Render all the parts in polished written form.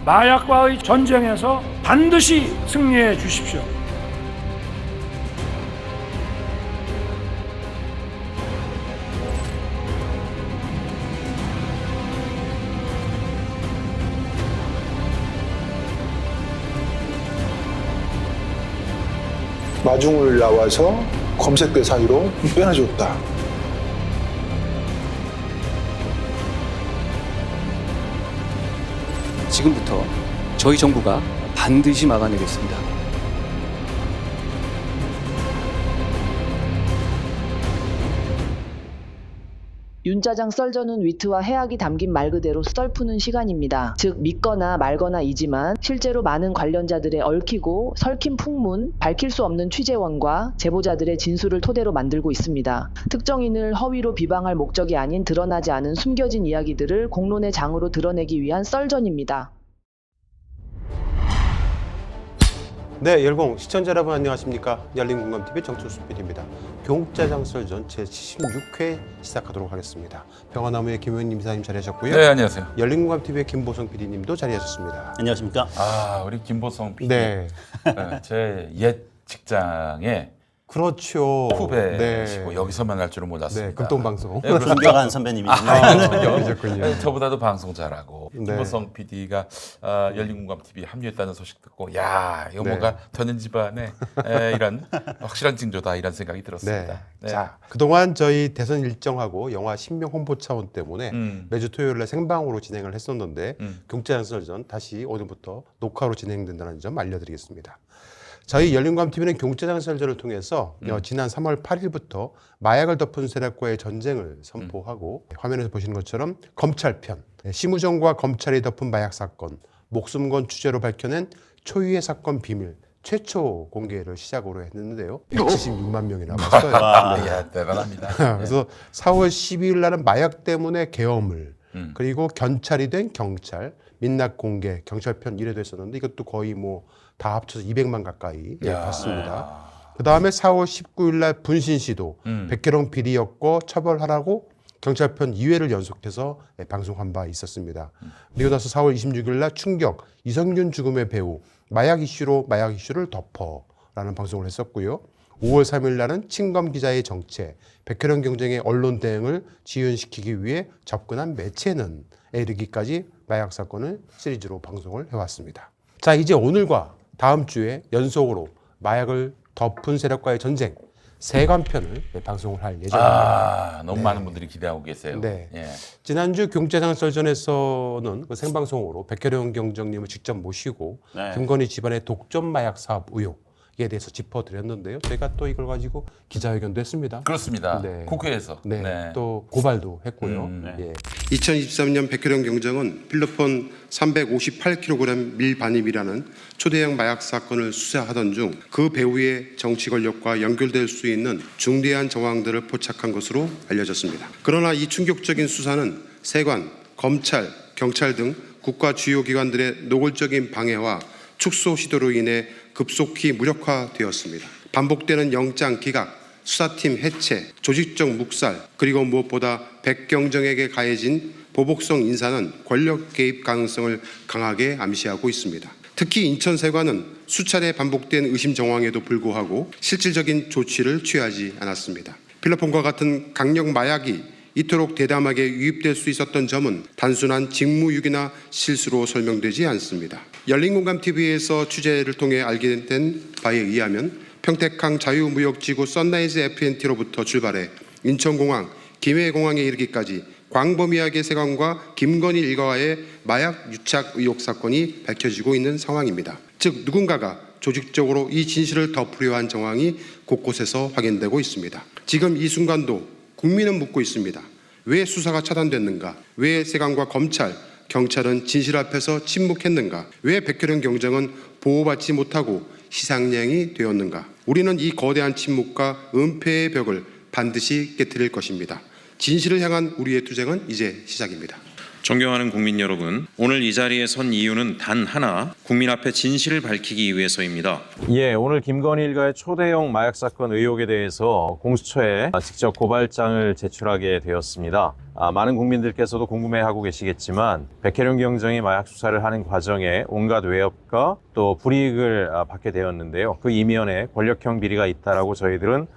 마약과의 전쟁에서 반드시 승리해 주십시오. 마중을 나와서 검색대 사이로 빼내줬다. 지금부터 저희 정부가 반드시 막아내겠습니다. 윤짜장 썰전은 위트와 해악이 담긴 말 그대로 썰 푸는 시간입니다. 즉 믿거나 말거나이지만 실제로 많은 관련자들의 얽히고 설킨 풍문, 밝힐 수 없는 취재원과 제보자들의 진술을 토대로 만들고 있습니다. 특정인을 허위로 비방할 목적이 아닌 드러나지 않은 숨겨진 이야기들을 공론의 장으로 드러내기 위한 썰전입니다. 네, 열공 시청자 여러분 안녕하십니까? 열린공감TV 정철수 PD입니다. 경짜장 썰전 제76회 시작하도록 하겠습니다. 평화나무의 김효님 이사님 자리하셨고요. 네, 안녕하세요. 열린공감TV의 김보성 PD님도 자리하셨습니다. 안녕하십니까? 아, 우리 김보성 PD. 네, 제 옛 직장의 그렇죠. 후배시고 여기서 만날 줄은 몰랐습니다. 네, 금동방송. 네, 그렇습니다. 존경하는 선배님이시네요. 그러셨군요. 네, 저보다도 방송 잘하고 네. 김보성 PD가 열린공감TV 합류했다는 소식 듣고 야, 이거 네. 뭔가 터는 집안에 이런 확실한 징조다 이런 생각이 들었습니다. 네. 네. 자, 그동안 저희 대선 일정하고 영화 신명 홍보 차원 때문에 매주 토요일에 생방으로 진행을 했었는데 경짜장 썰전 다시 오늘부터 녹화로 진행된다는 점 알려드리겠습니다. 저희 열린공감TV는 경짜장 썰전을 통해서 지난 3월 8일부터 마약을 덮은 세력과의 전쟁을 선포하고 화면에서 보시는 것처럼 검찰편, 심우정과 검찰이 덮은 마약 사건, 목숨 건 취재로 밝혀낸 초유의 사건 비밀 최초 공개를 시작으로 했는데요. 176만 명이 남았어요. 야, 대단합니다. 그래서 4월 12일 날은 마약 때문에 계엄을 그리고 견찰이 된 경찰 민낯 공개 경찰편 1회도 했었는데 이것도 거의 뭐 다 합쳐서 200만 가까이 봤습니다. 그 다음에 4월 19일 날 분신 시도 백혜령 비리였고 처벌하라고 경찰편 2회를 연속해서 방송한 바 있었습니다. 그리고 나서 4월 26일 날 충격 이성균 죽음의 배우 마약 이슈를 덮어라는 방송을 했었고요. 5월 3일 날은 친검 기자의 정체, 백혜령 경쟁의 언론 대응을 지연시키기 위해 접근한 매체는에 이르기까지 마약 사건을 시리즈로 방송을 해왔습니다. 자, 이제 오늘과 다음 주에 연속으로 마약을 덮은 세력과의 전쟁 세관편을 방송을 할 예정입니다. 아, 너무 많은 분들이 기대하고 계세요. 네. 예. 지난주 경짜장 썰전에서는 그 생방송으로 백혜령 경정님을 직접 모시고 네. 김건희 집안의 독점 마약 사업 의혹에 대해서 짚어드렸는데요. 저희가 또 이걸 가지고 기자회견도 했습니다. 그렇습니다. 네. 국회에서. 네. 또 고발도 했고요. 네. 예. 2023년 백혜령 경정은 필로폰 358kg 밀반입이라는 초대형 마약 사건을 수사하던 중 그 배우의 정치 권력과 연결될 수 있는 중대한 정황들을 포착한 것으로 알려졌습니다. 그러나 이 충격적인 수사는 세관, 검찰, 경찰 등 국가 주요 기관들의 노골적인 방해와 축소 시도로 인해 급속히 무력화되었습니다. 반복되는 영장 기각, 수사팀 해체, 조직적 묵살, 그리고 무엇보다 백경정에게 가해진 보복성 인사는 권력 개입 가능성을 강하게 암시하고 있습니다. 특히 인천세관은 수차례 반복된 의심 정황에도 불구하고 실질적인 조치를 취하지 않았습니다. 필로폰과 같은 강력 마약이 이토록 대담하게 유입될 수 있었던 점은 단순한 직무유기나 실수로 설명되지 않습니다. 열린공감TV에서 취재를 통해 알게 된 바에 의하면 평택항 자유무역지구 선라이즈 FNT로부터 출발해 인천공항, 김해공항에 이르기까지 광범위하게 세관과 김건희 일가와의 마약 유착 의혹 사건이 밝혀지고 있는 상황입니다. 즉 누군가가 조직적으로 이 진실을 덮으려 한 정황이 곳곳에서 확인되고 있습니다. 지금 이 순간도 국민은 묻고 있습니다. 왜 수사가 차단됐는가? 왜 세관과 검찰, 경찰은 진실 앞에서 침묵했는가? 왜 백혜령 경정은 보호받지 못하고 희생양이 되었는가? 우리는 이 거대한 침묵과 은폐의 벽을 반드시 깨트릴 것입니다. 진실을 향한 우리의 투쟁은 이제 시작입니다. 존경하는 국민 여러분, 오늘 이 자리에 선 이유는 단 하나, 국민 앞에 진실을 밝히기 위해서입니다. 예, 오늘 김건희 일가의 초대형 마약 사건 의혹에 대해서 공수처에 직접 고발장을 제출하게 되었습니다. 많은 국민들께서도 궁금해하고 계시겠지만 백혜령 경정이 마약 수사를 하는 과정에 온갖 외압과 또 불이익을 받게 되었는데요. 그 이면에 권력형 비리가 있다라고 저희들은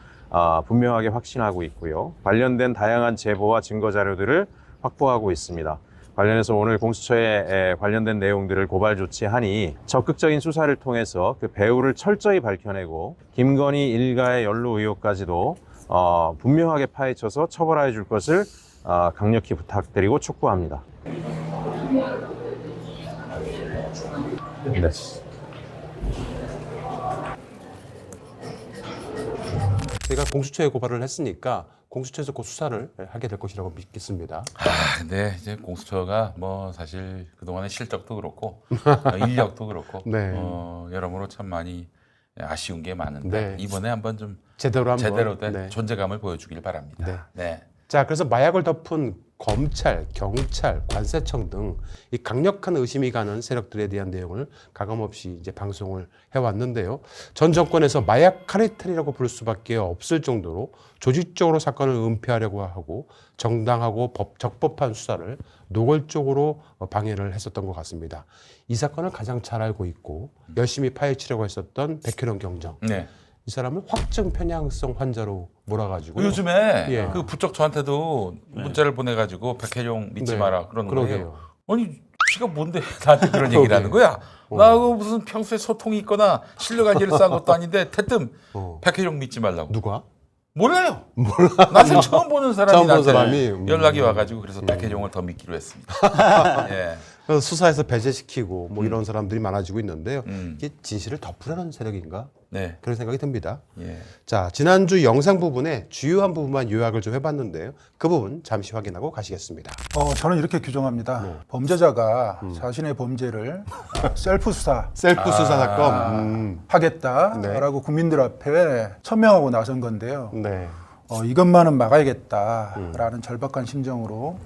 분명하게 확신하고 있고요. 관련된 다양한 제보와 증거 자료들을 확보하고 있습니다. 관련해서 오늘 공수처에 관련된 내용들을 고발 조치하니 적극적인 수사를 통해서 그 배후를 철저히 밝혀내고 김건희 일가의 연루 의혹까지도 분명하게 파헤쳐서 처벌해 줄 것을 강력히 부탁드리고 촉구합니다. 네. 제가 공수처에 고발을 했으니까 공수처에서 그 수사를 하게 될 것이라고 믿겠습니다. 근데 이제 공수처가 뭐 사실 그동안의 실적도 그렇고 인력도 그렇고 네. 여러모로 참 많이 아쉬운 게 많은데 네. 이번에 한번 좀 제대로 된 네. 존재감을 보여주길 바랍니다. 네. 자, 그래서 마약을 덮은 검찰, 경찰, 관세청 등 이 강력한 의심이 가는 세력들에 대한 내용을 가감없이 이제 방송을 해왔는데요. 전 정권에서 마약 카르텔이라고 부를 수밖에 없을 정도로 조직적으로 사건을 은폐하려고 하고 정당하고 적법한 수사를 노골적으로 방해를 했었던 것 같습니다. 이 사건을 가장 잘 알고 있고 열심히 파헤치려고 했었던 백혜령 경정. 네. 이 사람을 확증 편향성 환자로 몰아가지고 요즘에 예. 그 부쩍 저한테도 문자를 보내가지고 백혜령 믿지 마라 그러는 거예요. 그러게요. 아니 지가 뭔데 나한테 그런 얘기를 하는 거야? 나하고 무슨 평소에 소통이 있거나 신뢰관계를 쌓은 것도 아닌데 대뜸 백혜령 믿지 말라고. 누가? 몰라요. 나한테 처음 보는 사람이 처음 본 나한테 사람이? 연락이 와가지고 그래서 백혜령을 더 믿기로 했습니다. 예. 그래서 수사에서 배제시키고 뭐 이런 사람들이 많아지고 있는데요. 음. 이게 진실을 덮으려는 세력인가? 네. 그런 생각이 듭니다. 예. 자, 지난주 영상 부분에 주요한 부분만 요약을 좀 해봤는데요. 그 부분 잠시 확인하고 가시겠습니다. 저는 이렇게 규정합니다. 범죄자가 자신의 범죄를 셀프 수사 셀프 수사 사건. 하겠다라고 국민들 앞에 천명하고 나선 건데요. 네. 이것만은 막아야겠다라는 절박한 심정으로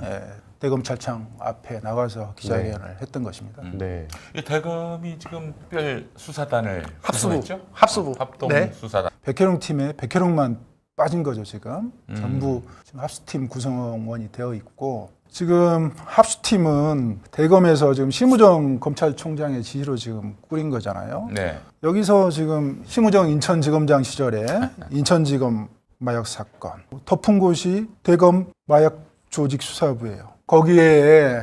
대검찰청 앞에 나가서 기자회견을 했던 것입니다. 네. 이 대검이 지금 특별 수사단을 구성했죠? 합수부. 합동 네. 수사단. 백혜령 팀에 백혜령만 빠진 거죠, 지금. 전부 지금 합수팀 구성원이 되어 있고, 지금 합수팀은 대검에서 지금 심우정 검찰총장의 지시로 지금 꾸린 거잖아요. 네. 여기서 지금 심우정 인천지검장 시절에 인천지검 마약 사건, 덮은 곳이 대검 마약 조직수사부예요. 거기에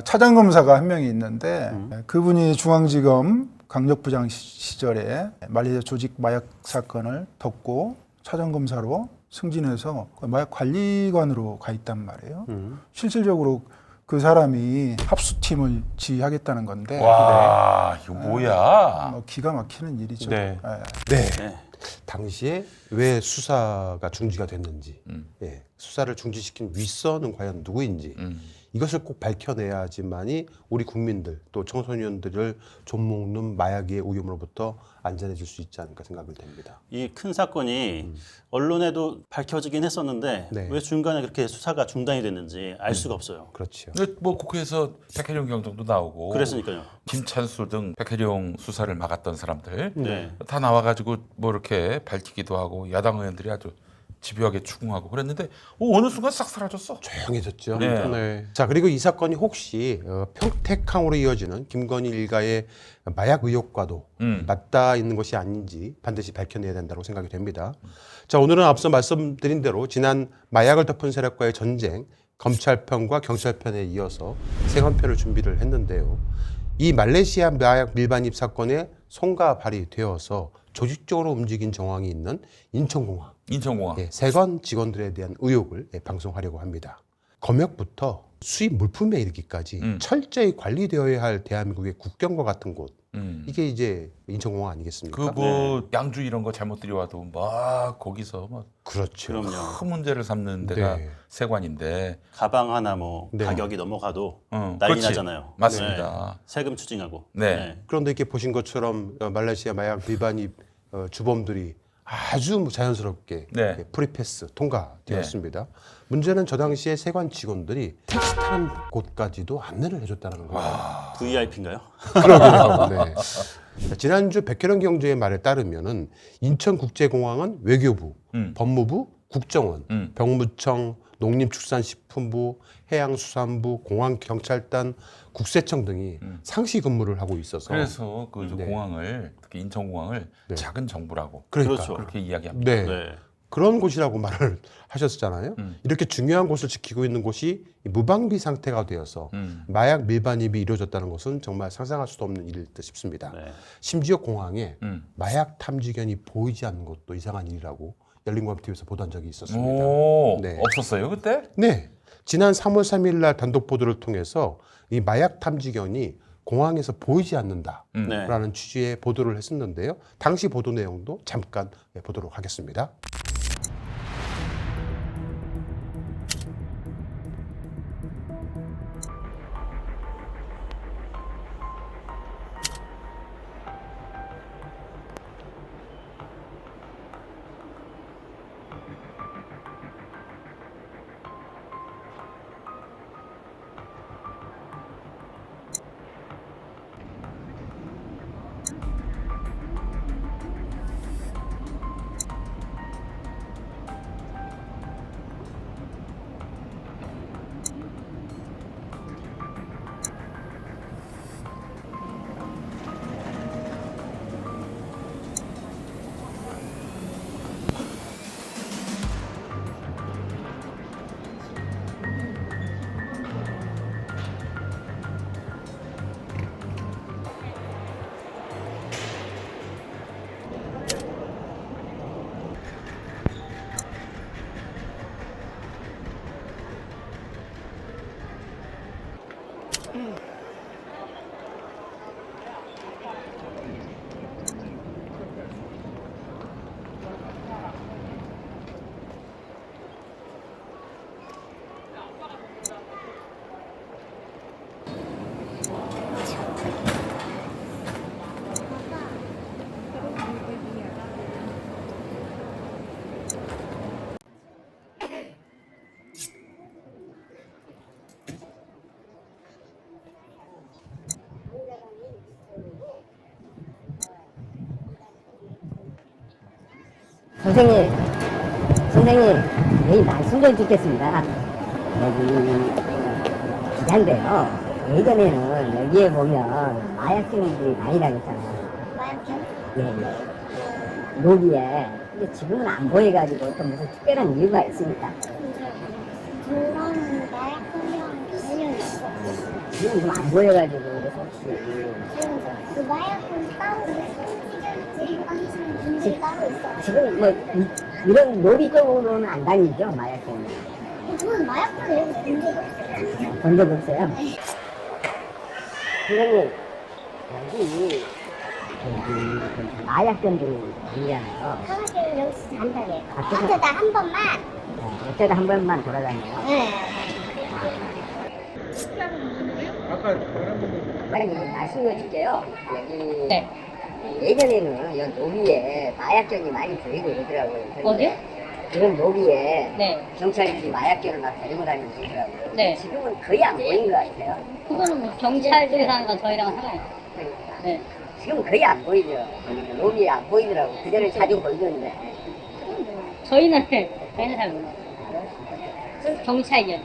차장검사가 한 명이 있는데 그분이 중앙지검 강력부장 시절에 말레이시아 조직 마약 사건을 덮고 차장검사로 승진해서 마약 관리관으로 가 있단 말이에요. 실질적으로 그 사람이 합수팀을 지휘하겠다는 건데 와, 이거 뭐야? 기가 막히는 일이죠. 네. 네. 당시에 왜 수사가 중지가 됐는지, 수사를 중지시킨 윗선은 과연 누구인지 이것을 꼭 밝혀내야지만이 우리 국민들 또 청소년들을 좀먹는 마약의 오염으로부터 안전해질 수 있지 않을까 생각이 됩니다. 이 큰 사건이 언론에도 밝혀지긴 했었는데 네. 왜 중간에 그렇게 수사가 중단이 됐는지 알 수가 없어요. 그렇죠. 근데 뭐 국회에서 백혜령 경정도 나오고 그랬으니까요. 김찬수 등 백혜령 수사를 막았던 사람들 네. 다 나와가지고 뭐 이렇게 밝히기도 하고 야당 의원들이 아주 집요하게 추궁하고 그랬는데 어느 순간 싹 사라졌어. 조용해졌죠. 네. 자, 그리고 이 사건이 혹시 평택항으로 이어지는 김건희 일가의 마약 의혹과도 맞닿아 있는 것이 아닌지 반드시 밝혀내야 된다고 생각이 됩니다. 자, 오늘은 앞서 말씀드린 대로 지난 마약을 덮은 세력과의 전쟁, 검찰편과 경찰편에 이어서 세관편을 준비를 했는데요. 이 말레이시아 마약 밀반입 사건에 손과 발이 되어서 조직적으로 움직인 정황이 있는 인천공항. 세관 직원들에 대한 의혹을 방송하려고 합니다. 검역부터 수입 물품에 이르기까지 철저히 관리되어야 할 대한민국의 국경과 같은 곳. 이게 이제 인천공항 아니겠습니까? 그 뭐 양주 이런 거 잘못 들여와도 막 거기서 막 그렇죠. 큰 문제를 삼는 데가 세관인데 가방 하나 뭐 가격이 넘어가도 난리 그렇지. 나잖아요. 맞습니다. 세금 추징하고. 그런데 이렇게 보신 것처럼 말레이시아 마약 밀반입 주범들이 아주 자연스럽게 네. 프리패스 통과되었습니다. 문제는 저 당시에 세관 직원들이 택시 타는 곳까지도 안내를 해줬다는 거예요. VIP인가요? 그러게요. 네. 지난주 백혜련 경제의 말에 따르면은 인천국제공항은 외교부, 법무부, 국정원, 병무청, 농림축산식품부, 해양수산부, 공항경찰단, 국세청 등이 상시 근무를 하고 있어서 그래서 그 네. 공항을 특히 인천공항을 네. 작은 정부라고 그러니까. 그렇죠. 그렇게 이야기합니다. 네. 네. 그런 곳이라고 말을 하셨잖아요. 이렇게 중요한 곳을 지키고 있는 곳이 무방비 상태가 되어서 마약 밀반입이 이루어졌다는 것은 정말 상상할 수도 없는 일일 듯 싶습니다. 네. 심지어 공항에 마약 탐지견이 보이지 않는 것도 이상한 일이라고 열린공감TV에서 보도한 적이 있었습니다. 오, 네. 없었어요 그때? 네, 지난 3월 3일 날 단독 보도를 통해서 이 마약 탐지견이 공항에서 보이지 않는다라는 네. 취지의 보도를 했었는데요. 당시 보도 내용도 잠깐 보도록 하겠습니다. 선생님, 여기 말씀 좀 듣겠습니다. 여기 기자인데요. 예전에는 여기에 보면 마약쟁이들이 많이 다녔잖아요. 마약쟁이? 예. 로비에. 근데 지금은 안 보여가지고 또 무슨 특별한 이유가 있습니까? 그런 마약꾼이랑 관련이 있어. 지금 좀 안 보여가지고 그래서 혹시 그 마약꾼 따로 들고 다니시는 분들이 따로 있어. 지금 뭐 이런 로비 쪽으로는 안 다니죠, 마약쟁이. 저는 마약꾼을 여기 본 적이 없어요. 본 적 없어요? 선생님, 여기 마약견들이 다니잖아요. 하나씩 여기서 잔다게. 아, 그래서- 어쩌다 한 번만. 어쩌다 한 번만 돌아다녀요. 네. 사장님, 말씀을 드릴게요. 여기 예전에는 여기 로비에 마약견이 많이 보이고 이러더라고요. 어디요? 그런 로비에 네. 경찰들이 마약견을 막 데리고 다니고 있더라고요. 네. 지금은 거의 안 보이는 것 같아요. 그거는 뭐 경찰 쪽에서 하는 건 저희랑 상관없어요. 네. 지금은 거의 안 보이죠. 로비에 안 보이더라고요. 그전에 자주 보이던데. 저희는 잘 몰라요. 경찰이요.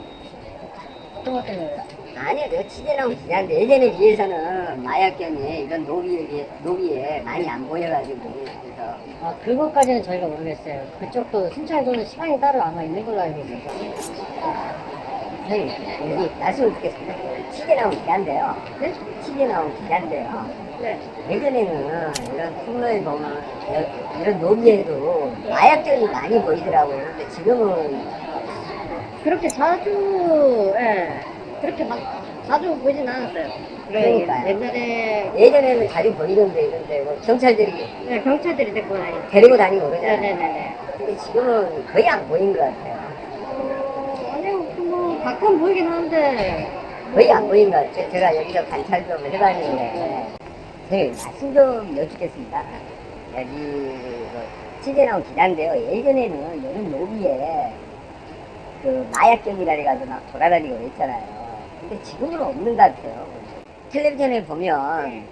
어떤 것 때문에? 아니요, 내가 취재나온 기자인데 예전에 비해서는 마약견이 이런 로비에 많이 안 보여가지고 그래서 아, 그것까지는 저희가 모르겠어요. 그쪽도 순찰도는 시간이 따로 아마 있는 걸로 알고 있어요. 선생님, 여기 말씀을 듣겠습니다. 취재 나온 기자인데요. 네? 취재 나온 기자인데요. 네. 예전에는 이런 통로에 보면 이런 로비에도 마약견이 많이 보이더라고요. 근데 지금은 그렇게 자주, 예. 그렇게 막 자주 보진 않았어요. 그러니까요. 옛날에 예전에는 자주 보이던데 이런데 뭐 경찰들이 네, 경찰들이 데리고 다니고. 데리고 다니고 그러잖아요. 네네네. 근데 지금은 거의 안 보이는 것 같아요. 아니요, 뭐 가끔 보이긴 하는데. 거의 안 보이는 것 같아요. 제가 여기서 관찰 좀 해봤는데. 선생님, 말씀 좀 여쭙겠습니다. 여기 취재 나온 기자인데요. 예전에는 여름 노비에 그 마약경이라 해가지고 막 돌아다니고 그랬잖아요. 근데 지금은 없는 것 같아요. 텔레비전에 보면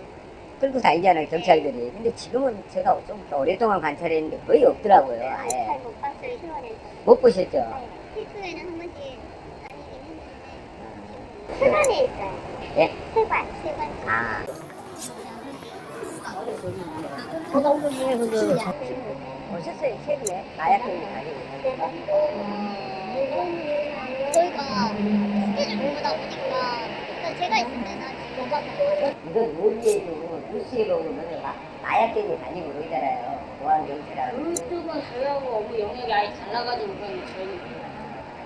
끌고 다니잖아요, 경찰들이. 근데 지금은 제가 좀 오랫동안 관찰했는데 거의 없더라고요. 아예. 잘 못 봤어요, 휴원에서. 못 보셨죠? 필수에는 한 번씩 다니긴 했는데. 세관에 있어요. 예? 세관. 아. 소방분들도 오셨어요, 최근에? 마약경이 다니고. 저희가 스케줄 보다 보니까 제가 있을 때는 아직 못 봤어요. 이건 노비에도 뉴스에 보면 마약경이 다니고 그러잖아요. 보안경찰하고. 그쪽은 저희하고 업무 영역이 아예 달라가지고 그건 저희는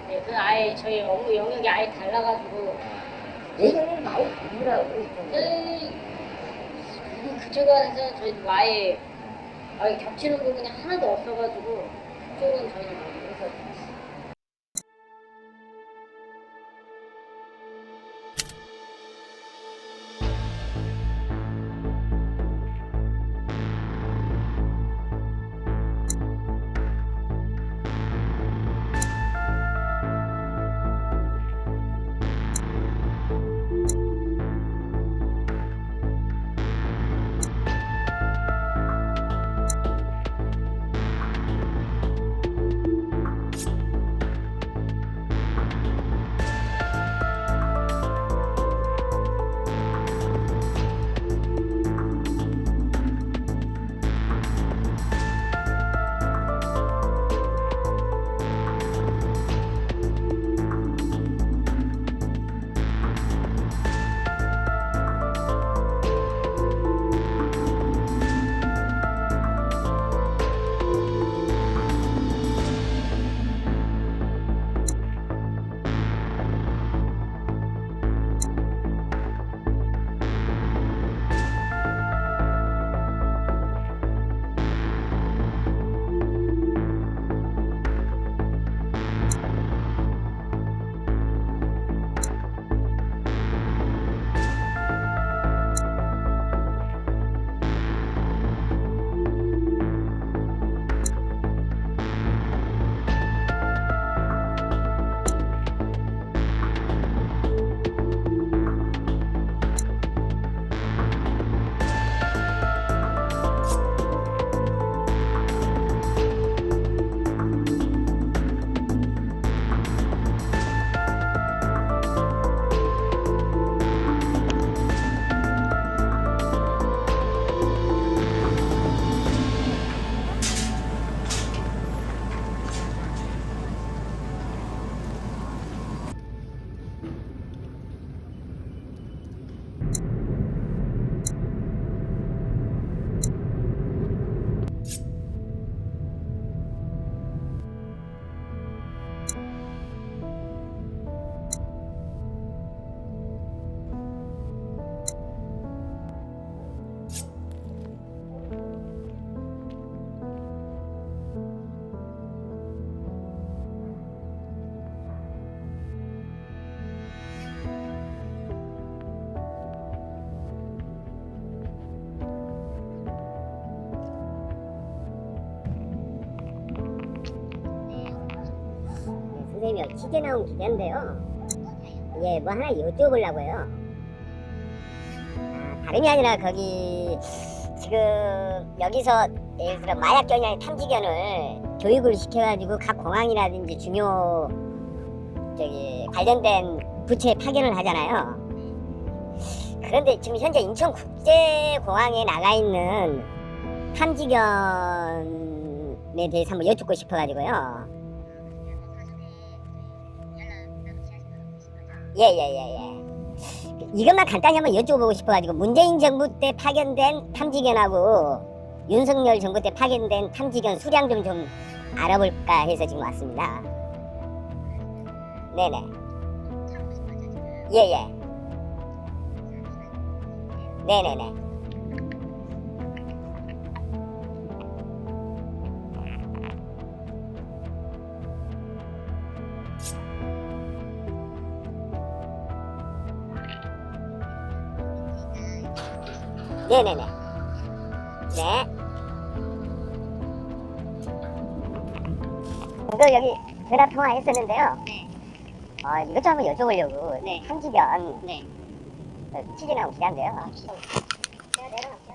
네, 그건 아예 저희 업무 영역이 아예 달라가지고 예전에는 많이 다니더라고요. 저희 그쪽 안에서 저희도 아예 겹치는 부분이 하나도 없어가지고 그쪽은 저희는 그래서 선생님이 취재 나온 기자인데요. 예, 뭐 하나 여쭤보려고요. 다름이 아니라 거기 지금 여기서 예를 들어 마약견이나 탐지견을 교육을 시켜가지고 각 공항이라든지 중요 관련된 부처에 파견을 하잖아요. 그런데 지금 현재 인천국제공항에 나가 있는 탐지견에 대해서 한번 여쭙고 싶어가지고요. 예. 이것만 간단히 한번 여쭤보고 싶어가지고 문재인 정부 때 파견된 탐지견하고 윤석열 정부 때 파견된 탐지견 수량 좀 알아볼까 해서 지금 왔습니다. 네네. 예. 네네네. 네네네. 네. 방금 여기 전화 통화했었는데요. 이것 좀 한번 여쭤보려고. 네. 탐지견 네. 취재나고 기자인데요. 제가 내려갈게요.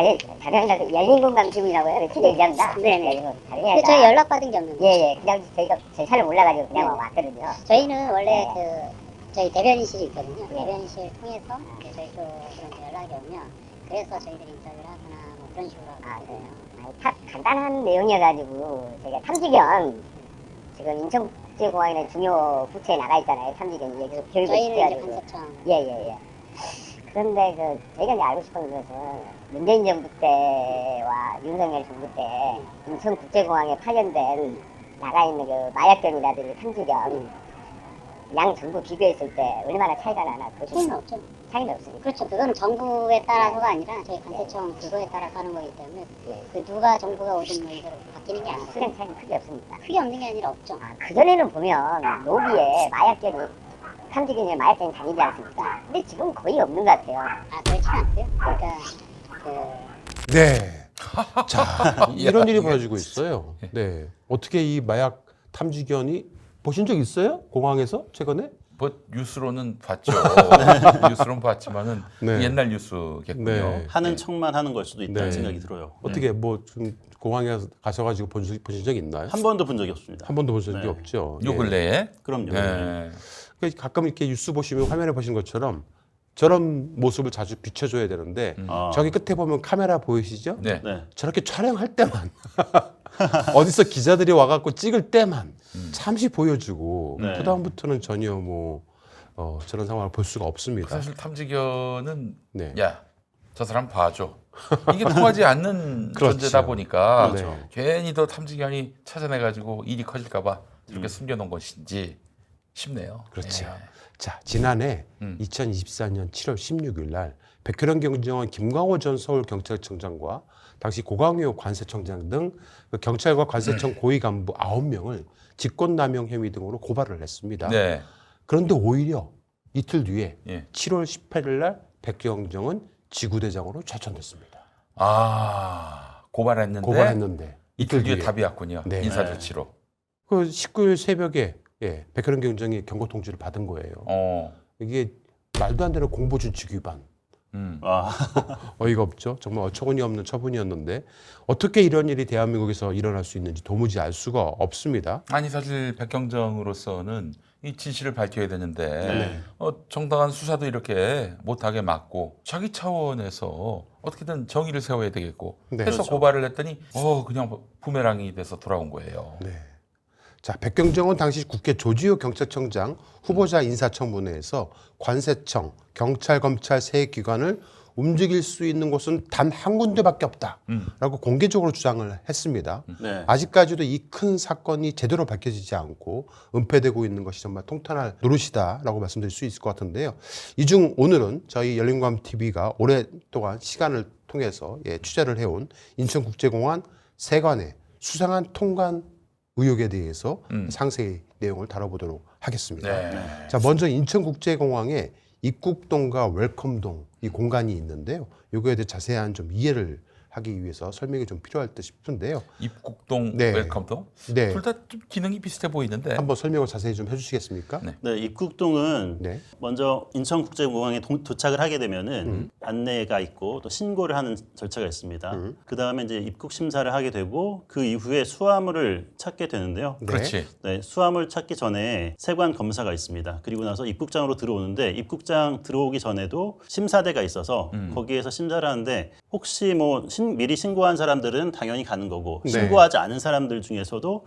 예, 다른 열린공감 지구라고요. 취재 기자입니다. 네네. 다른 저희 연락받은 게 없는데. 예. 그냥 저희가 제 차를 몰라가지고 그냥 왔거든요. 저희는 원래 네. 저희 대변인실이 있거든요. 대변인실 통해서 이제 저희 쪽으로 이제 연락이 오면 그래서 저희들이 인터뷰를 하거나 뭐 그런 식으로 하고 있거든요. 간단한 내용이어가지고 저희가 탐지견 지금 인천국제공항에 중요 부처에 나가 있잖아요. 탐지견이 계속 교육을 저희는 이제 시켜가지고. 관세청. 예. 그런데 저희가 이제 알고 싶은 것은 문재인 정부 때와 윤석열 정부 때 인천국제공항에 파견된 나가 있는 그 마약견이라든지 탐지견 양 정부 비교했을 때 얼마나 차이가 나나 차이는 없죠. 차이는 없습니다. 그렇죠. 그건 정부에 따라서가 아니라 저희 관세청 그거에 따라서 하는 거기 때문에 그 누가 정부가 오든 뭐 이거 바뀌는 게 아니고 수량 차이는 크게 없습니다. 크게 없는 게 아니라 없죠. 그전에는 보면 로비에 마약견이 탐지견이 마약견이 다니지 않습니까? 근데 지금 거의 없는 것 같아요. 그렇진 않고요. 그러니까 네. 자, 이런 일이 벌어지고 있어요. 네. 어떻게 이 마약 탐지견이 보신 적 있어요? 공항에서 최근에? 뭐 뉴스로는 봤죠. 뉴스로는 봤지만은 네. 옛날 뉴스겠군요. 네. 하는 척만 하는 걸 수도 있다는 네. 생각이 들어요. 어떻게 뭐 좀 공항에 가셔가지고 보신 적 있나요? 한 번도 본 적이 없습니다. 한 번도 보신 적이 네. 없죠. 요 근래에 그럼요. 네. 가끔 이렇게 뉴스 보시면 화면에 보신 것처럼 저런 모습을 자주 비춰줘야 되는데 저기 끝에 보면 카메라 보이시죠? 네. 네. 저렇게 촬영할 때만 어디서 기자들이 와갖고 찍을 때만 잠시 보여주고 네. 그다음부터는 전혀 뭐 저런 상황을 볼 수가 없습니다. 사실 탐지견은 네. 야, 저 사람 봐줘. 이게 통하지 않는 그렇죠. 존재다 보니까 그렇죠. 괜히 더 탐지견이 찾아내가지고 일이 커질까봐 이렇게 숨겨놓은 것인지 싶네요. 그렇죠. 예. 자, 지난해 2024년 7월 16일 날 백혜련 경정원 김광호 전 서울경찰청장과 당시 고강효 관세청장 등 그 경찰과 관세청 고위 간부 9명을 직권남용 혐의 등으로 고발을 했습니다. 네. 그런데 오히려 이틀 뒤에 예. 7월 18일 날 백경정은 지구대장으로 좌천됐습니다. 고발했는데 이틀 뒤에 뒤에. 답이 왔군요. 네. 인사조치로. 그 19일 새벽에 백혜련 경정이 경고 통지를 받은 거예요. 이게 말도 안 되는 공보준칙 위반. 어이가 없죠. 정말 어처구니 없는 처분이었는데 어떻게 이런 일이 대한민국에서 일어날 수 있는지 도무지 알 수가 없습니다. 아니 사실 백경정으로서는 이 진실을 밝혀야 되는데 네. 정당한 수사도 이렇게 못하게 막고 자기 차원에서 어떻게든 정의를 세워야 되겠고 네. 해서 그렇죠. 고발을 했더니 그냥 부메랑이 돼서 돌아온 거예요. 네. 자, 백경정은 당시 국회 조지호 경찰청장 후보자 인사청문회에서 관세청, 경찰, 검찰 세 기관을 움직일 수 있는 곳은 단 한 군데밖에 없다라고 공개적으로 주장을 했습니다. 네. 아직까지도 이 큰 사건이 제대로 밝혀지지 않고 은폐되고 있는 것이 정말 통탄할 노릇이다라고 말씀드릴 수 있을 것 같은데요. 이 중 오늘은 저희 열린공감TV가 오랫동안 시간을 통해서 취재를 해온 인천국제공항 세관의 수상한 통관 의혹에 대해서 상세히 내용을 다뤄보도록 하겠습니다. 네. 자, 먼저 인천국제공항에 입국동과 웰컴동 이 공간이 있는데요. 이거에 대해 자세한 좀 이해를 하기 위해서 설명이 좀 필요할 듯 싶은데요. 입국동, 네. 웰컴동 네. 둘 다 좀 기능이 비슷해 보이는데 한번 설명을 자세히 좀 해주시겠습니까? 네, 입국동은 네. 먼저 인천국제공항에 도착을 하게 되면은 안내가 있고 또 신고를 하는 절차가 있습니다. 그 다음에 이제 입국 심사를 하게 되고 그 이후에 수화물을 찾게 되는데요. 네. 그렇지. 네, 수화물 찾기 전에 세관 검사가 있습니다. 그리고 나서 입국장으로 들어오는데 입국장 들어오기 전에도 심사대가 있어서 거기에서 심사를 하는데 혹시 뭐 미리 신고한 사람들은 당연히 가는 거고 네. 신고하지 않은 사람들 중에서도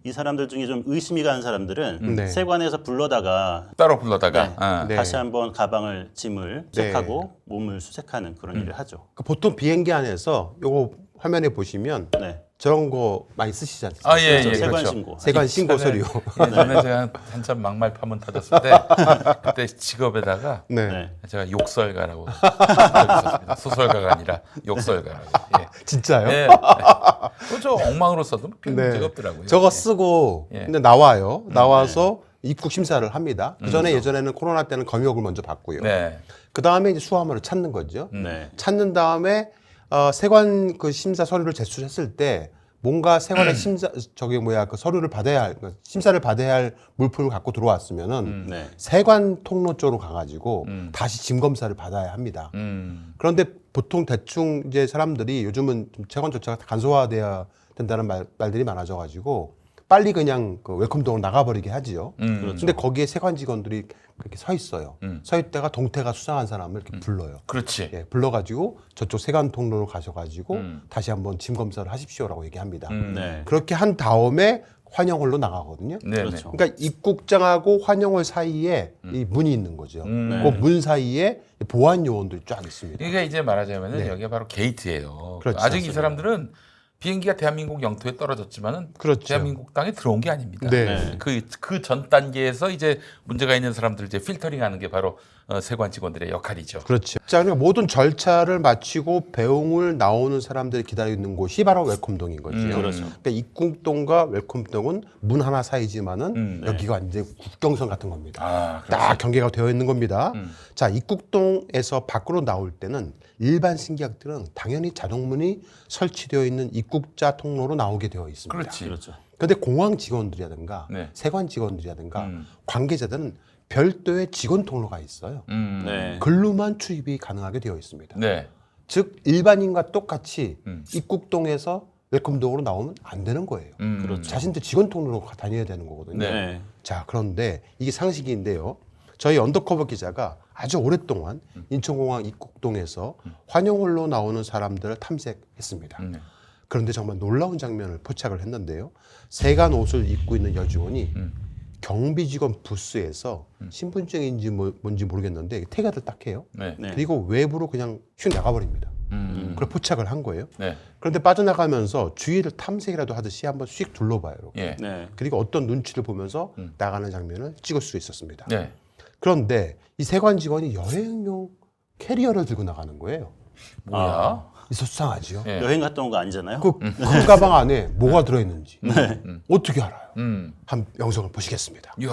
이 사람들 중에 좀 의심이 가는 사람들은 네. 세관에서 불러다가 따로 불러다가 네. 다시 한번 가방을 짐을 네. 체크하고 몸을 수색하는 그런 일을 하죠. 보통 비행기 안에서 요거 화면에 보시면 네. 저런 거 많이 쓰시지 않습니까? 아, 예, 예. 세관 신고. 세관 신고 서류. 예전에 제가 한참 막말 파문 터졌을 때 그때 직업에다가 네. 네. 제가 욕설가라고 있었습니다. 소설가가 아니라 욕설가라고. 예. 진짜요? 네. 저 엉망으로 써도 별 문제가 없더라고요. 저거 쓰고 예. 근데 나와요. 나와서 입국 심사를 합니다. 그 전에 예전에는 코로나 때는 검역을 먼저 받고요. 네. 그 다음에 이제 수화물을 찾는 거죠. 네. 찾는 다음에 세관 그 심사 서류를 제출했을 때 뭔가 세관의 심사 그 서류를 받아야 할 심사를 받아야 할 물품을 갖고 들어왔으면은 네. 세관 통로 쪽으로 가가지고 다시 짐 검사를 받아야 합니다. 그런데 보통 대충 이제 사람들이 요즘은 좀 세관 절차가 간소화돼야 된다는 말들이 많아져가지고 빨리 그냥 그 웰컴동으로 나가버리게 하지요. 근데 거기에 세관 직원들이 그렇게 서 있어요. 서 있다가 동태가 수상한 사람을 이렇게 불러요. 그렇지. 예, 불러가지고 저쪽 세관 통로로 가셔가지고 다시 한번 짐 검사를 하십시오라고 얘기합니다. 네. 그렇게 한 다음에 환영홀로 나가거든요. 네. 그렇죠. 그러니까 입국장하고 환영홀 사이에 이 문이 있는 거죠. 그 문 사이에 보안 요원들이 쫙 있습니다. 그러니까 이제 말하자면 네. 여기가 바로 게이트예요. 그렇죠. 아직 이 사람들은 비행기가 대한민국 영토에 떨어졌지만은 그렇죠. 대한민국 땅에 들어온 게 아닙니다. 네. 그 전 단계에서 이제 문제가 있는 사람들 이제 필터링하는 게 바로 세관 직원들의 역할이죠. 그렇죠. 자, 그러니까 모든 절차를 마치고 배웅을 나오는 사람들이 기다리고 있는 곳이 바로 웰컴동인 거죠. 그렇죠. 그러니까 입국동과 웰컴동은 문 하나 사이지만은 여기가 이제 국경선 같은 겁니다. 딱 경계가 되어 있는 겁니다. 자, 입국동에서 밖으로 나올 때는 일반 승객들은 당연히 자동문이 설치되어 있는 입국자 통로로 나오게 되어 있습니다. 그렇지. 그렇죠. 그런데 공항 직원들이라든가 네. 세관 직원들이라든가 관계자들은 별도의 직원 통로가 있어요. 네. 글로만 출입이 가능하게 되어 있습니다. 네. 즉 일반인과 똑같이 입국동에서 웰컴동으로 나오면 안 되는 거예요. 그렇죠. 자신들 직원 통로로 다녀야 되는 거거든요. 네. 자, 그런데 이게 상식인데요. 저희 언더커버 기자가 아주 오랫동안 인천공항 입국동에서 환영홀로 나오는 사람들을 탐색했습니다. 그런데 정말 놀라운 장면을 포착을 했는데요. 세관 옷을 입고 있는 여직원이 경비 직원 부스에서 신분증인지 뭔지 모르겠는데 태그를 딱 해요. 네. 네. 그리고 외부로 그냥 휙 나가버립니다. 그걸 포착을 한 거예요. 네. 그런데 빠져나가면서 주위를 탐색이라도 하듯이 한번 휙 둘러봐요. 이렇게. 예. 네. 그리고 어떤 눈치를 보면서 나가는 장면을 찍을 수 있었습니다. 네. 그런데 이 세관 직원이 여행용 캐리어를 들고 나가는 거예요. 뭐야? 이서 수상하지요. 예. 여행 갔다 온 거 아니잖아요. 그 가방 안에 뭐가 들어있는지 어떻게 알아요? 한 영상을 보시겠습니다. 이야.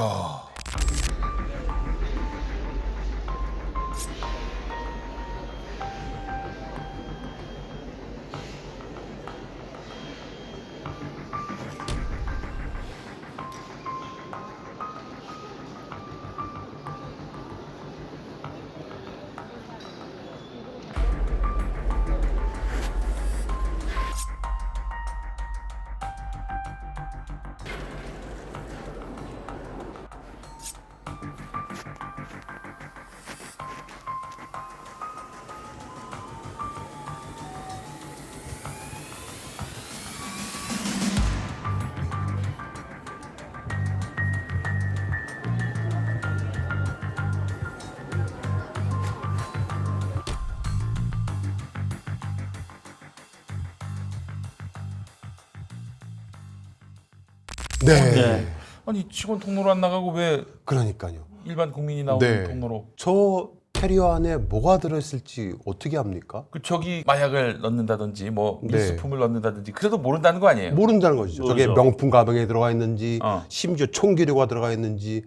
네. 아니 직원 통로로 안 나가고 왜 그러니까요. 일반 국민이 나오는 네. 통로로? 저 캐리어 안에 뭐가 들어있을지 어떻게 합니까? 그 저기 마약을 넣는다든지 뭐 네. 밀수품을 넣는다든지 그래도 모른다는 거 아니에요? 모른다는 거죠. 저게 그렇죠. 명품 가방에 들어가 있는지 심지어 총기류가 들어가 있는지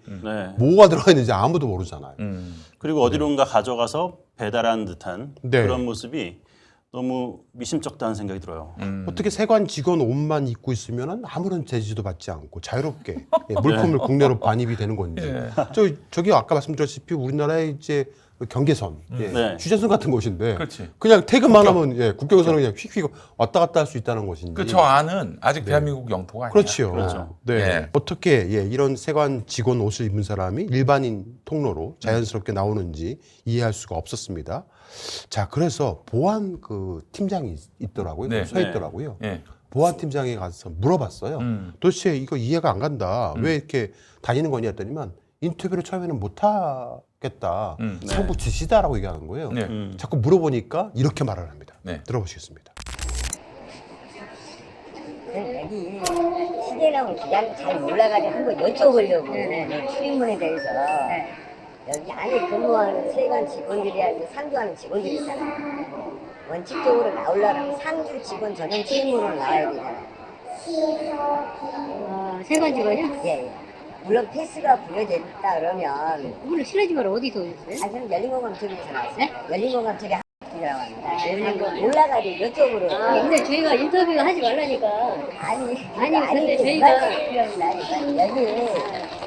뭐가 들어가 있는지 아무도 모르잖아요. 그리고 어디론가 가져가서 배달한 듯한 네. 그런 모습이 너무 미심쩍다는 생각이 들어요. 어떻게 세관 직원 옷만 입고 있으면 아무런 제지도 받지 않고 자유롭게 물품을 국내로 반입이 되는 건지. 예. 저기 아까 말씀드렸다시피 우리나라의 이제 경계선, 네. 휴전선 같은 곳인데 그렇지. 그냥 태그만 하면 국경선을 그냥 휙휙 왔다 갔다 할 수 있다는 것인지. 그 저 안은 아직 대한민국 영토가 아니야. 그렇죠. 그렇죠. 네. 예. 어떻게 이런 세관 직원 옷을 입은 사람이 일반인 통로로 자연스럽게 나오는지 이해할 수가 없었습니다. 자, 그래서 보안 그 팀장이 있더라고요. 네. 서 있더라고요. 예. 보안 팀장에 가서 물어봤어요. 도대체 이거 이해가 안 간다. 왜 이렇게 다니는 거냐 했더니만 인터뷰를 처음에는 못 하겠다. 상부 지시다라고 얘기하는 거예요. 네. 자꾸 물어보니까 이렇게 말을 합니다. 네. 들어보시겠습니다. 여기 시대랑 기간도 잘 몰라가지고 한번 여쭤보려고 출입문에 대해서 여기 안에 근무하는 세관 직원들이 아니고 상주하는 직원들이 있잖아요. 원칙적으로 나오려면 상주 직원 전용 출입문으로 나와야 되잖아요. 세관 직원이요? 예. 물론 패스가 부여됐다 그러면 물론 실내 직원 어디서 오셨어요? 저는 열린공감 쪽에서 나왔어요. 열린공감 쪽에 바뀌라고 합니다. 그래서 올라가지고 이쪽으로. 근데 저희가 인터뷰 하지 말라니까. 아니 근데 저희가 여기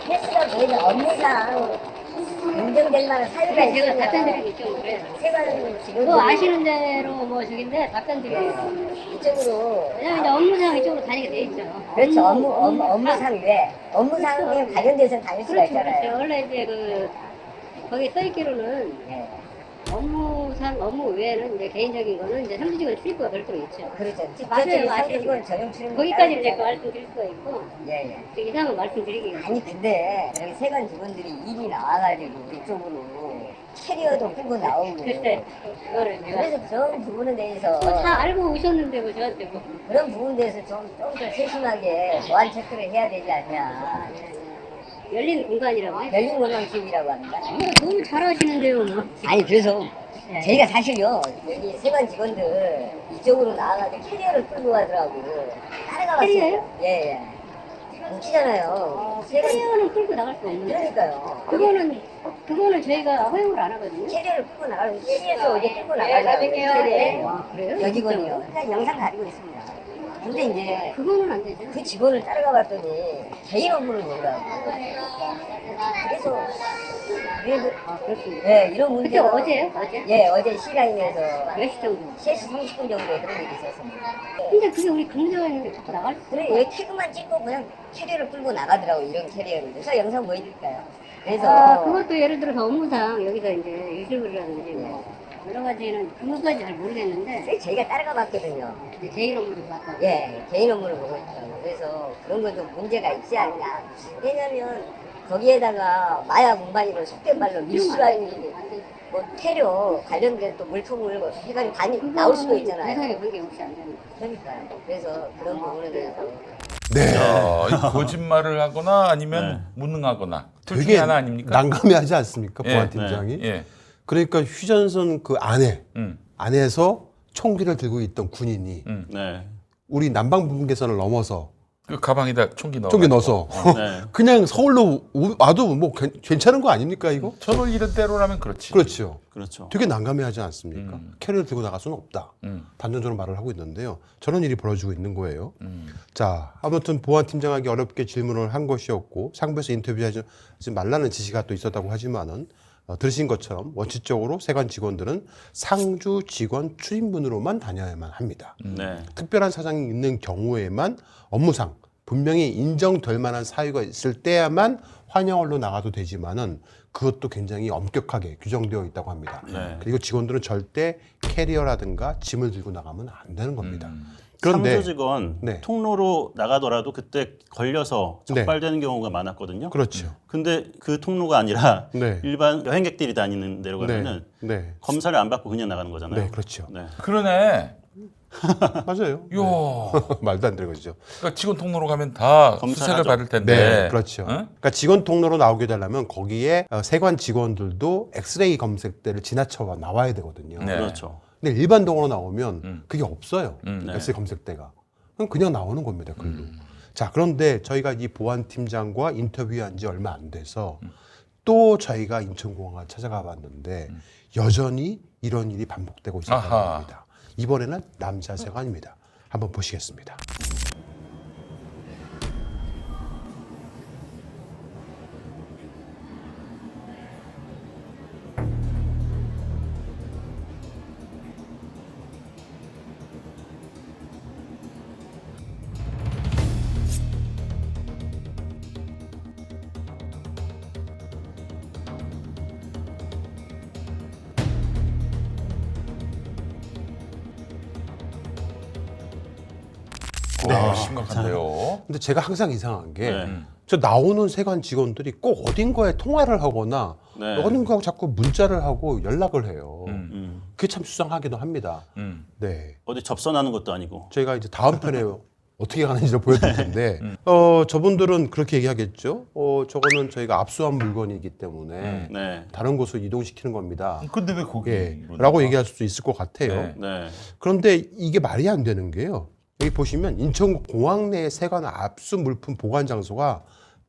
횟수가 저희가 업무상 인정될 만한 사유가 제가 있으면 답변 드리기 좀 그래요. 세관 지금 뭐 아시는 대로 뭐 저긴데 답변 드려요. 이쪽으로. 왜냐면 이제 업무상 이쪽으로 다니게 돼 있죠. 그렇죠. 업무상 왜? 업무상에 관련돼서는 다닐 수가 그렇죠. 있잖아요. 원래 이제 거기 써 있기로는 네. 업무 외에는 이제 개인적인 거는 이제 상주직원 출입구가 별도로 있죠. 그렇죠. 맞아요, 상주직원 전용 출입. 거기까지 이제 말씀드릴 수가 있고 예. 그 이상은 말씀드리기가. 아니 근데 여기 세관 직원들이 일이 나와가지고 이쪽으로 캐리어도 끌고 나오고. 글쎄, 그거를 그래서 그런 부분에 대해서 다 알고 오셨는데 뭐 저한테 뭐. 그런 부분에 대해서 좀 더 세심하게 보안 체크를 해야 되지 않냐. 열린 공간이라고 해요? 열린 공간 기업이라고 합니다. 너무 잘하시는데요, 뭐. 아니 그래서 저희가 사실요 여기 세관 직원들 이쪽으로 나와가지고 캐리어를 끌고 가더라고. 따라가 봤어요. 캐리어요? 예. 웃기잖아요. 캐리어는 끌고 나갈 수 없는데. 그러니까요. 그거는 저희가 허용을 안 하거든요. 캐리어를 끌고 나가는 캐리어에서 어디 끌고 네, 나가려고. 가볼게요. 그래요? 여직원이요. 그러니까 영상 가지고 있습니다. 근데 이제 그거는 안 되죠. 그 직원을 따라가 봤더니 개인 업무를 보더라고. 그래서 그렇습니다. 예, 이런 그때 문제가 어제요? 어제? 예, 어제 C라인에서 몇 시 정도? 3시 30분 정도에 그런 일이 있었습니다. 근데 그게 우리 근무자가 있는데 자꾸 나갈 수 그래, 여기 태그만 찍고 그냥 캐리어를 끌고 나가더라고, 이런 캐리어를. 그래서 영상 보여드릴까요? 그래서 그것도 예를 들어서 업무상 여기서 이제 일실물이라든지 뭐 여러 가지는 그것까지 잘 모르겠는데 저희가 따라가 봤거든요. 이제 개인 업무를 봤다. 예, 개인 업무를 보고 있더라고요. 그래서 그런 것도 문제가 있지 않냐. 왜냐면 거기에다가 마약 운반이로 속된 말로 밀수라든지 뭐 테러 관련된 또 물품을 해가지고 나올 수도 있잖아요. 세상에 그게 혹시 안 되는 그러니까요. 그래서 그런 부분에 대해서 이 거짓말을 하거나 아니면 무능하거나 둘 중에 되게 하나 아닙니까? 난감해하지 않습니까? 예, 보안 팀장이. 예. 그러니까 휴전선 그 안에서 총기를 들고 있던 군인이 우리 남방 부분 개선을 넘어서 그 가방에다 총기 넣어서 그냥 서울로 와도 뭐 괜찮은 거 아닙니까 이거? 저도 이런 대로라면 그렇지. 그렇죠. 그렇죠. 되게 난감해하지 않습니까? 캐리어를 들고 나갈 수는 없다. 단정적으로 말을 하고 있는데요. 저런 일이 벌어지고 있는 거예요. 자, 아무튼 보안팀장에게 어렵게 질문을 한 것이었고 상부에서 인터뷰하지 말라는 지시가 또 있었다고 하지만은 들으신 것처럼 원칙적으로 세관 직원들은 상주 직원 출입문으로만 다녀야만 합니다. 특별한 사정이 있는 경우에만 업무상 분명히 인정될 만한 사유가 있을 때야만 환영원로 나가도 되지만은 그것도 굉장히 엄격하게 규정되어 있다고 합니다. 그리고 직원들은 절대 캐리어라든가 짐을 들고 나가면 안 되는 겁니다. 그런데 상주 직원 통로로 나가더라도 그때 걸려서 적발되는 경우가 많았거든요. 그렇죠. 근데 그 통로가 아니라 일반 여행객들이 다니는 데로 가면은 검사를 안 받고 그냥 나가는 거잖아요. 네, 그렇죠. 그러네. 맞아요. 요 말도 안 되는 거죠. 그러니까 직원 통로로 가면 다 수색을 받을 텐데. 네, 그렇죠. 그러니까 직원 통로로 나오게 되려면 거기에 세관 직원들도 엑스레이 검색대를 지나쳐 나와야 되거든요. 그렇죠. 근데 일반 동으로 나오면 그게 없어요. 엑스레이 검색대가. 그냥 나오는 겁니다. 글로. 자, 그런데 저희가 이 보안팀장과 인터뷰한 지 얼마 안 돼서 또 저희가 인천공항을 찾아가 봤는데 여전히 이런 일이 반복되고 있었다는 겁니다. 이번에는 남자 세관입니다. 한번 보시겠습니다. 심각한데요. 근데 제가 항상 이상한 게 저 나오는 세관 직원들이 꼭 어딘가에 통화를 하거나 어딘가 자꾸 문자를 하고 연락을 해요. 그게 참 수상하기도 합니다. 네. 어디 접선하는 것도 아니고. 저희가 이제 다음 편에 어떻게 가는지를 보여드릴 텐데 저분들은 그렇게 얘기하겠죠. 저거는 저희가 압수한 물건이기 때문에 다른 곳으로 이동시키는 겁니다. 근데 왜 거기? 라고 얘기할 수도 있을 것 같아요. 그런데 이게 말이 안 되는 게요. 여기 보시면 인천공항 내 세관 압수 물품 보관 장소가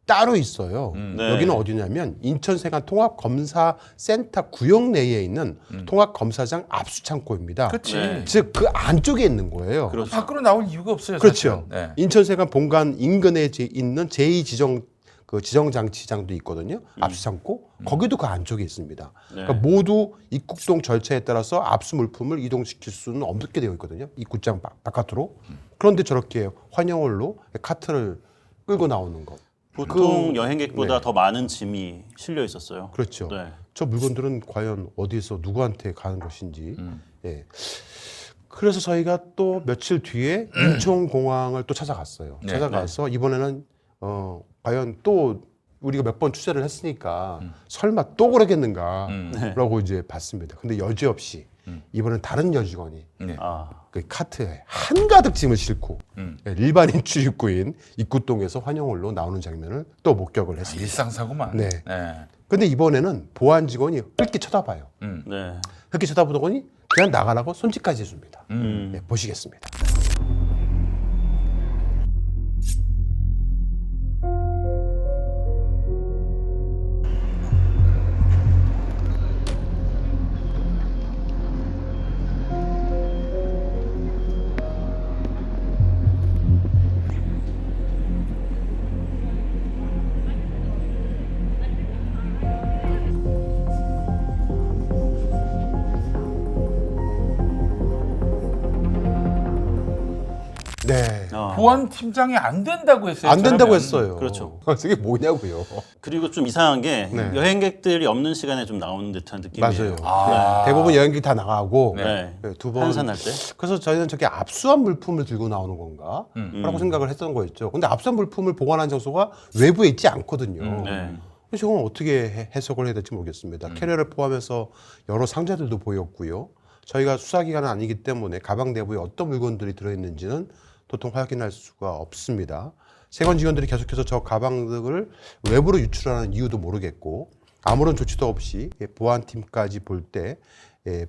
따로 있어요. 네. 여기는 어디냐면 인천세관 통합검사센터 구역 내에 있는 통합검사장 압수창고입니다. 그치. 네. 즉 그 안쪽에 있는 거예요. 그렇죠. 밖으로 나올 이유가 없어요. 그렇죠. 사실은. 네. 인천세관 본관 인근에 있는 제2지정 그 지정장치장도 있거든요. 압수창고 거기도 그 안쪽에 있습니다. 네. 그러니까 모두 입국동 절차에 따라서 압수 물품을 이동시킬 수는 없게 되어 있거든요. 입구장 바깥으로. 그런데 저렇게 환영홀로 카트를 끌고 나오는 것. 보통 여행객보다 네. 더 많은 짐이 실려 있었어요. 그렇죠. 네. 저 물건들은 과연 어디서 누구한테 가는 것인지. 예. 그래서 저희가 또 며칠 뒤에 인천공항을 또 찾아갔어요. 네, 찾아가서 이번에는 과연 또 우리가 몇 번 취재를 했으니까 설마 또 그러겠는가라고 이제 봤습니다. 근데 여지없이 이번엔 다른 여직원이 네. 그 카트에 한가득 짐을 싣고 일반인 출입구인 입구동에서 환영홀로 나오는 장면을 또 목격을 했습니다. 일상사고만. 네. 네. 근데 이번에는 보안 직원이 흘끼 쳐다봐요. 네. 흘끼 쳐다보더니 그냥 나가라고 손짓까지 해줍니다. 네, 보시겠습니다. 네. 보안 팀장이 안 된다고 했어요. 안 된다고 저러면. 했어요. 그렇죠. 이게 뭐냐고요. 그리고 좀 이상한 게 네. 여행객들이 없는 시간에 좀 나오는 듯한 느낌이에요. 맞아요. 대부분 여행객 다 나가고 네. 두 번. 한산할 때. 그래서 저희는 저게 압수한 물품을 들고 나오는 건가? 라고 생각을 했던 거였죠. 근데 압수한 물품을 보관한 장소가 외부에 있지 않거든요. 네. 그래서 이건 어떻게 해석을 해야 될지 모르겠습니다. 캐리어를 포함해서 여러 상자들도 보였고요. 저희가 수사기관은 아니기 때문에 가방 내부에 어떤 물건들이 들어있는지는 도통 확인할 수가 없습니다. 세관 직원들이 계속해서 저 가방들을 외부로 유출하는 이유도 모르겠고 아무런 조치도 없이 보안팀까지 볼 때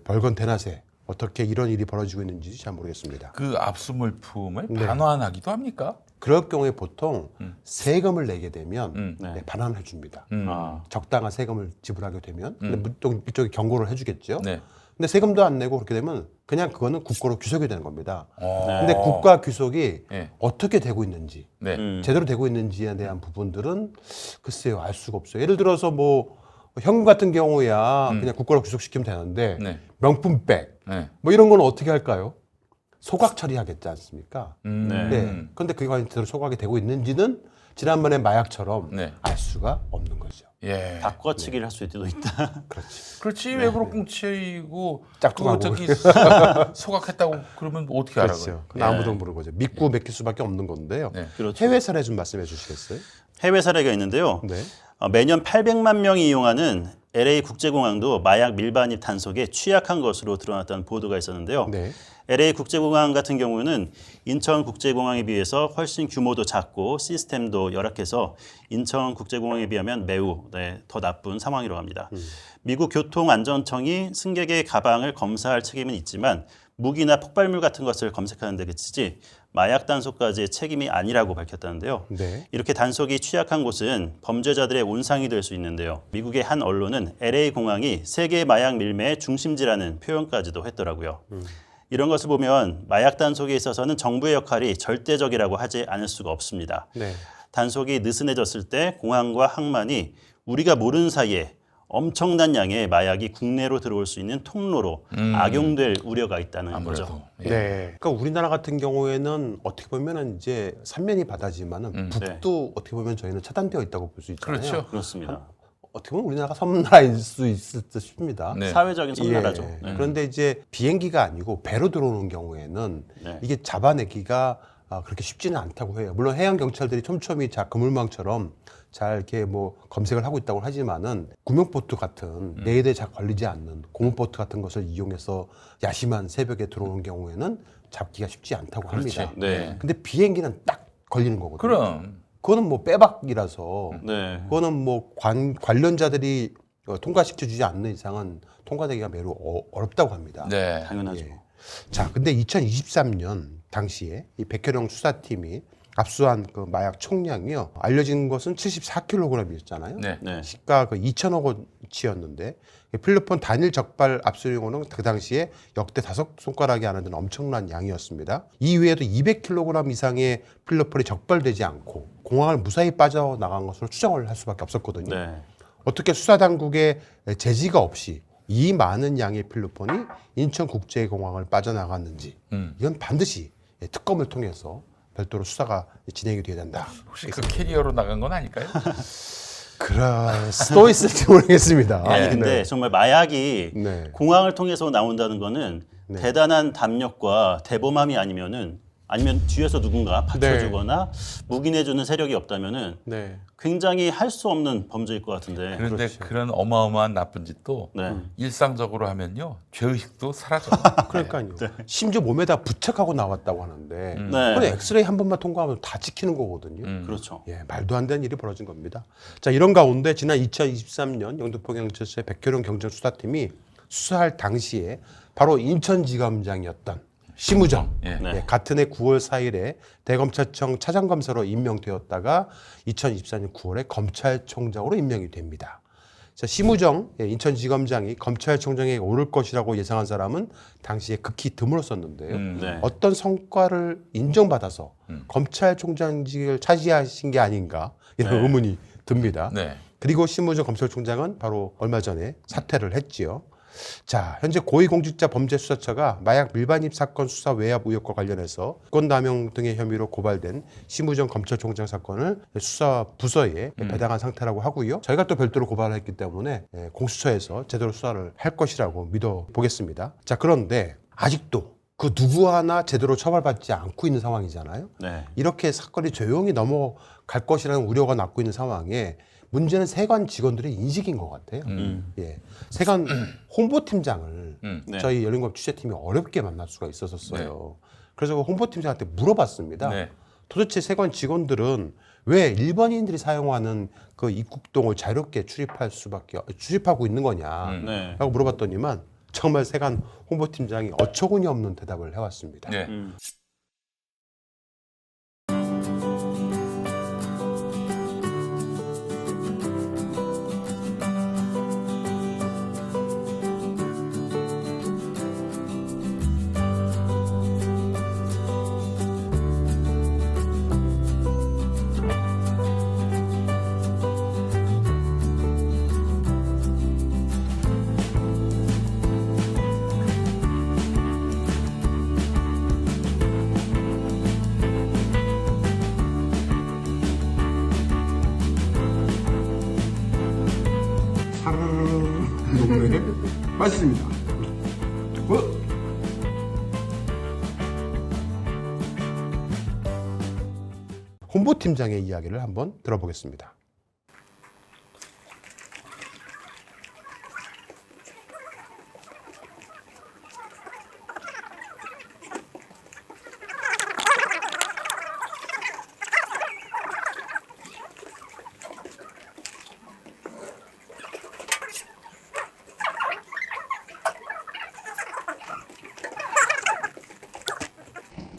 벌건 대낮에 어떻게 이런 일이 벌어지고 있는지 잘 모르겠습니다. 그 압수 물품을 네. 반환하기도 합니까? 그럴 경우에 보통 세금을 내게 되면 네. 반환해 줍니다. 아. 적당한 세금을 지불하게 되면 근데 이쪽이 경고를 해주겠죠. 네. 근데 세금도 안 내고 그렇게 되면 그냥 그거는 국고로 귀속이 되는 겁니다. 네. 근데 국가 귀속이 네. 어떻게 되고 있는지 네. 제대로 되고 있는지에 대한 부분들은 글쎄요 알 수가 없어요. 예를 들어서 뭐 현금 같은 경우야 그냥 국가로 귀속시키면 되는데 네. 명품백 네. 뭐 이런 건 어떻게 할까요? 소각 처리하겠지 않습니까? 네. 네. 그런데 그게 과연 제대로 소각이 되고 있는지는 지난번에 마약처럼 네. 알 수가 없는 거죠. 예. 바꿔치기를 할 수도 있다. 그렇지. 외부로 꽁치고 짝퉁하고. 또 저기 소각했다고 그러면 어떻게 알아? 그렇죠. 그건 아무도 모르는 거죠. 믿고 맡길 수밖에 없는 건데요. 네. 그렇죠. 해외 사례 좀 말씀해 주시겠어요? 해외 사례가 있는데요. 네. 매년 800만 명이 이용하는 LA 국제공항도 마약 밀반입 단속에 취약한 것으로 드러났다는 보도가 있었는데요. 네. LA 국제공항 같은 경우는 인천 국제공항에 비해서 훨씬 규모도 작고 시스템도 열악해서 인천 국제공항에 비하면 매우 더 나쁜 상황이라고 합니다. 미국 교통안전청이 승객의 가방을 검사할 책임은 있지만 무기나 폭발물 같은 것을 검색하는 데 그치지 마약 단속까지의 책임이 아니라고 밝혔다는데요. 네. 이렇게 단속이 취약한 곳은 범죄자들의 온상이 될 수 있는데요. 미국의 한 언론은 LA 공항이 세계 마약 밀매의 중심지라는 표현까지도 했더라고요. 이런 것을 보면 마약 단속에 있어서는 정부의 역할이 절대적이라고 하지 않을 수가 없습니다. 네. 단속이 느슨해졌을 때 공항과 항만이 우리가 모르는 사이에 엄청난 양의 마약이 국내로 들어올 수 있는 통로로 악용될 우려가 있다는 아무래도. 거죠. 예. 네. 그러니까 우리나라 같은 경우에는 어떻게 보면은 이제 삼면이 바다지만은 북도 어떻게 보면 저희는 차단되어 있다고 볼 수 있잖아요. 그렇죠. 그렇습니다. 어떻게 보면 우리나라가 섬나라일 수 있을 듯 싶습니다. 네. 사회적인 섬나라죠. 예. 네. 그런데 이제 비행기가 아니고 배로 들어오는 경우에는 네. 이게 잡아내기가 그렇게 쉽지는 않다고 해요. 물론 해양 경찰들이 촘촘히 그물망처럼 잘 이렇게 뭐 검색을 하고 있다고 하지만은 구명보트 같은 레이더에 잘 걸리지 않는 고무보트 같은 것을 이용해서 야심한 새벽에 들어오는 경우에는 잡기가 쉽지 않다고 그렇지. 합니다. 네. 근데 비행기는 딱 걸리는 거거든요. 그럼. 그거는 뭐 빼박이라서 네. 그거는 뭐 관련자들이 통과시켜주지 않는 이상은 통과되기가 매우 어렵다고 합니다. 네. 당연하죠. 자, 근데 2023년 당시에 이 백혜령 수사팀이 압수한 그 마약 총량이요. 알려진 것은 74kg이었잖아요. 네. 네. 시가 그 2천억 원치였는데 필리핀 단일 적발 압수량은 그 당시에 역대 5손가락이 안 되는 엄청난 양이었습니다. 이외에도 200kg 이상의 필리핀이 적발되지 않고 공항을 무사히 빠져나간 것으로 추정을 할 수밖에 없었거든요. 네. 어떻게 수사당국의 제지가 없이 이 많은 양의 필리핀이 인천국제공항을 빠져나갔는지 이건 반드시 특검을 통해서 별도로 수사가 진행이 돼야 된다. 혹시 그 캐리어로 나간 건 아닐까요? 그럴 수도 있을지 모르겠습니다. 아니 근데 네. 정말 마약이 네. 공항을 통해서 나온다는 거는 네. 대단한 담력과 대범함이 아니면 뒤에서 누군가 받쳐주거나 묵인해주는 세력이 없다면은 네. 굉장히 할 수 없는 범죄일 것 같은데. 그런데 그렇죠. 그런 어마어마한 나쁜 짓도 네. 일상적으로 하면요 죄의식도 사라져. 그러니까요. 심지어 몸에다 부착하고 나왔다고 하는데 네. 그건 엑스레이 한 번만 통과하면 다 지키는 거거든요. 그렇죠. 예, 말도 안 되는 일이 벌어진 겁니다. 자, 이런 가운데 지난 2023년 영등포경찰서의 백혜룡 경찰수사팀이 수사할 당시에 바로 인천지검장이었던 심우정, 예. 네. 같은 해 9월 4일에 대검찰청 차장검사로 임명되었다가 2024년 9월에 검찰총장으로 임명이 됩니다. 자, 심우정 인천지검장이 검찰총장에 오를 것이라고 예상한 사람은 당시에 극히 드물었었는데요. 네. 어떤 성과를 인정받아서 검찰총장직을 차지하신 게 아닌가 이런 네. 의문이 듭니다. 네. 그리고 심우정 검찰총장은 바로 얼마 전에 사퇴를 했지요. 자, 현재 고위공직자범죄수사처가 마약 밀반입 사건 수사 외압 의혹과 관련해서 직권남용 등의 혐의로 고발된 심우정 검찰총장 사건을 수사 부서에 배당한 상태라고 하고요. 저희가 또 별도로 고발을 했기 때문에 공수처에서 제대로 수사를 할 것이라고 믿어보겠습니다. 자, 그런데 아직도 그 누구 하나 제대로 처벌받지 않고 있는 상황이잖아요. 네. 이렇게 사건이 조용히 넘어갈 것이라는 우려가 낳고 있는 상황에 문제는 세관 직원들의 인식인 것 같아요. 예, 세관 홍보팀장을 네. 저희 열린공업 취재팀이 어렵게 만날 수가 있었어요. 그래서 그 홍보팀장한테 물어봤습니다. 네. 도대체 세관 직원들은 왜 일반인들이 사용하는 그 입국동을 자유롭게 출입하고 있는 거냐? 네. 라고 물어봤더니만 정말 세관 홍보팀장이 어처구니 없는 대답을 해왔습니다. 네. 네, 맞습니다. 홍보팀장의 이야기를 한번 들어보겠습니다.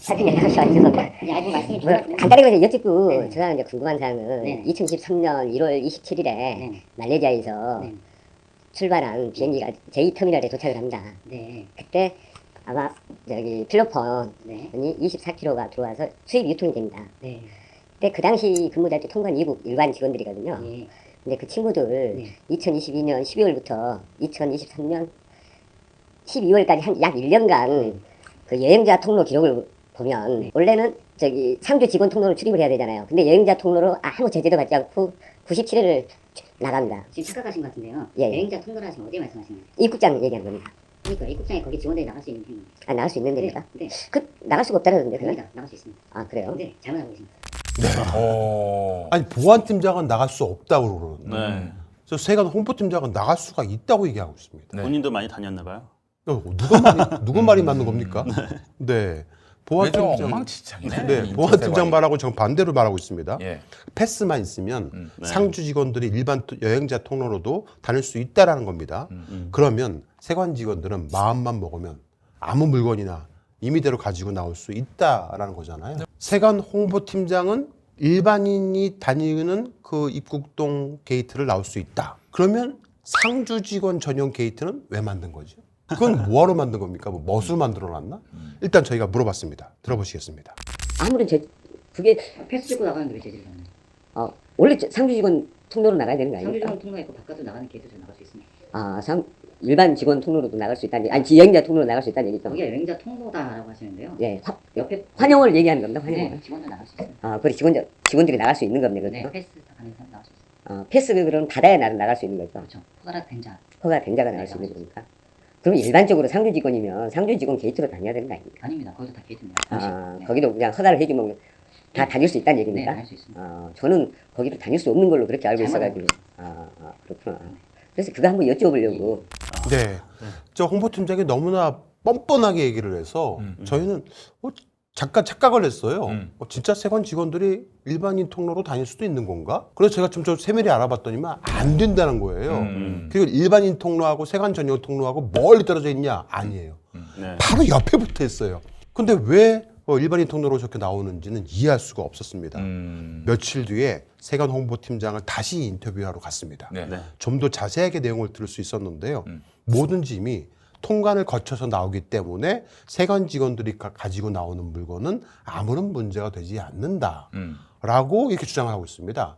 하여튼 죄송합니다. 얇은 말씀이 간단하게 여쭙고 제가 이제 궁금한 사항은 네. 2023년 1월 27일에 네. 말레이시아에서 네. 출발한 비행기가 제2터미널에 도착을 합니다. 네. 그때 아마 저기 필로폰이 네. 24kg가 들어와서 수입 유통이 됩니다. 네. 근데 그 당시 근무자 때 통관 미국 일반 직원들이거든요. 예. 근데 그 친구들 네. 2022년 12월부터 2023년 12월까지 한 약 1년간 그 여행자 통로 기록을 보면 원래는 저기 상주 직원 통로로 출입을 해야 되잖아요. 근데 여행자 통로로 아무 제재도 받지 않고 97회를 나갑니다. 지금 착각하신 것 같은데요. 예. 여행자 통로를 하시면 어디 말씀하시는 거예요? 입국장 얘기하는 겁니다. 그러니까 입국장에 거기 직원들이 나갈 수 있는 행위. 아, 나갈 수 있는 데입니까? 네. 그 나갈 수가 없다는데 그냥? 됩니다. 나갈 수 있습니다. 아, 그래요? 근데 잘못하고 계십니다. 아니 보안팀장은 나갈 수 없다고 그러는데 네. 그래서 세관 홍보팀장은 나갈 수가 있다고 얘기하고 있습니다. 본인도 많이 다녔나 봐요. 누구 말이 맞는 겁니까? 네. 보안팀장 엉망진창이네. 네, 보안팀장 말하고 정 반대로 말하고 있습니다. 예. 패스만 있으면 네. 상주 직원들이 일반 여행자 통로로도 다닐 수 있다라는 겁니다. 그러면 세관 직원들은 마음만 먹으면 아무 물건이나 임의대로 가지고 나올 수 있다라는 거잖아요. 세관 홍보팀장은 일반인이 다니는 그 입국동 게이트를 나올 수 있다. 그러면 상주 직원 전용 게이트는 왜 만든 거죠? 그건 뭐하러 만든 겁니까? 뭐 멋으로 만들어놨나? 일단 저희가 물어봤습니다. 들어보시겠습니다. 아무런 그게 패스 찍고 나가는데 왜 제재를 하나요? 원래 상주 직원 통로로 나가야 되는 거 아닙니까? 상주 직원 통로가 있고 바깥으로 나가는 게이트로 나갈 수 있습니다. 일반 직원 통로로도 나갈 수 있다는 얘기, 여행자 통로로 나갈 수 있다는 얘기죠. 거기가 여행자 통로다라고 하시는데요. 예, 옆에 환영을 얘기하는 겁니다. 환영. 네, 직원들 나갈 수 있어요. 그래 직원들이 나갈 수 있는 겁니다. 네, 그렇죠? 패스 가는 사람 나갈 수 있어요. 패스를 그럼 받아야 나갈 수 있는 거죠. 그렇죠. 허가가 된 자. 허가 된 자가 나갈 수 있는 거니까. 그럼 일반적으로 상주 직원이면 상주 직원 게이트로 다녀야 되는 거 아닙니까? 아닙니다. 거기도 다 게이트입니다. 네. 거기도 그냥 허가를 해주면 다 다닐 수 있다는 얘기입니까? 네, 다닐 수 있습니다. 저는 거기도 다닐 수 없는 걸로 그렇게 알고 있어가지고. 그렇구나. 그래서 그거 한번 여쭤보려고. 네. 저 홍보팀장이 너무나 뻔뻔하게 얘기를 해서 저희는 착각을 했어요. 진짜 세관 직원들이 일반인 통로로 다닐 수도 있는 건가? 그래서 제가 좀 세밀히 알아봤더니만 안 된다는 거예요. 그리고 일반인 통로하고 세관 전용 통로하고 멀리 떨어져 있냐? 아니에요. 바로 옆에 붙어 있어요. 근데 왜 일반인 통로로 저렇게 나오는지는 이해할 수가 없었습니다. 며칠 뒤에 세관 홍보팀장을 다시 인터뷰하러 갔습니다. 좀 더 자세하게 내용을 들을 수 있었는데요. 모든 짐이 통관을 거쳐서 나오기 때문에 세관 직원들이 가지고 나오는 물건은 아무런 문제가 되지 않는다라고 이렇게 주장하고 있습니다.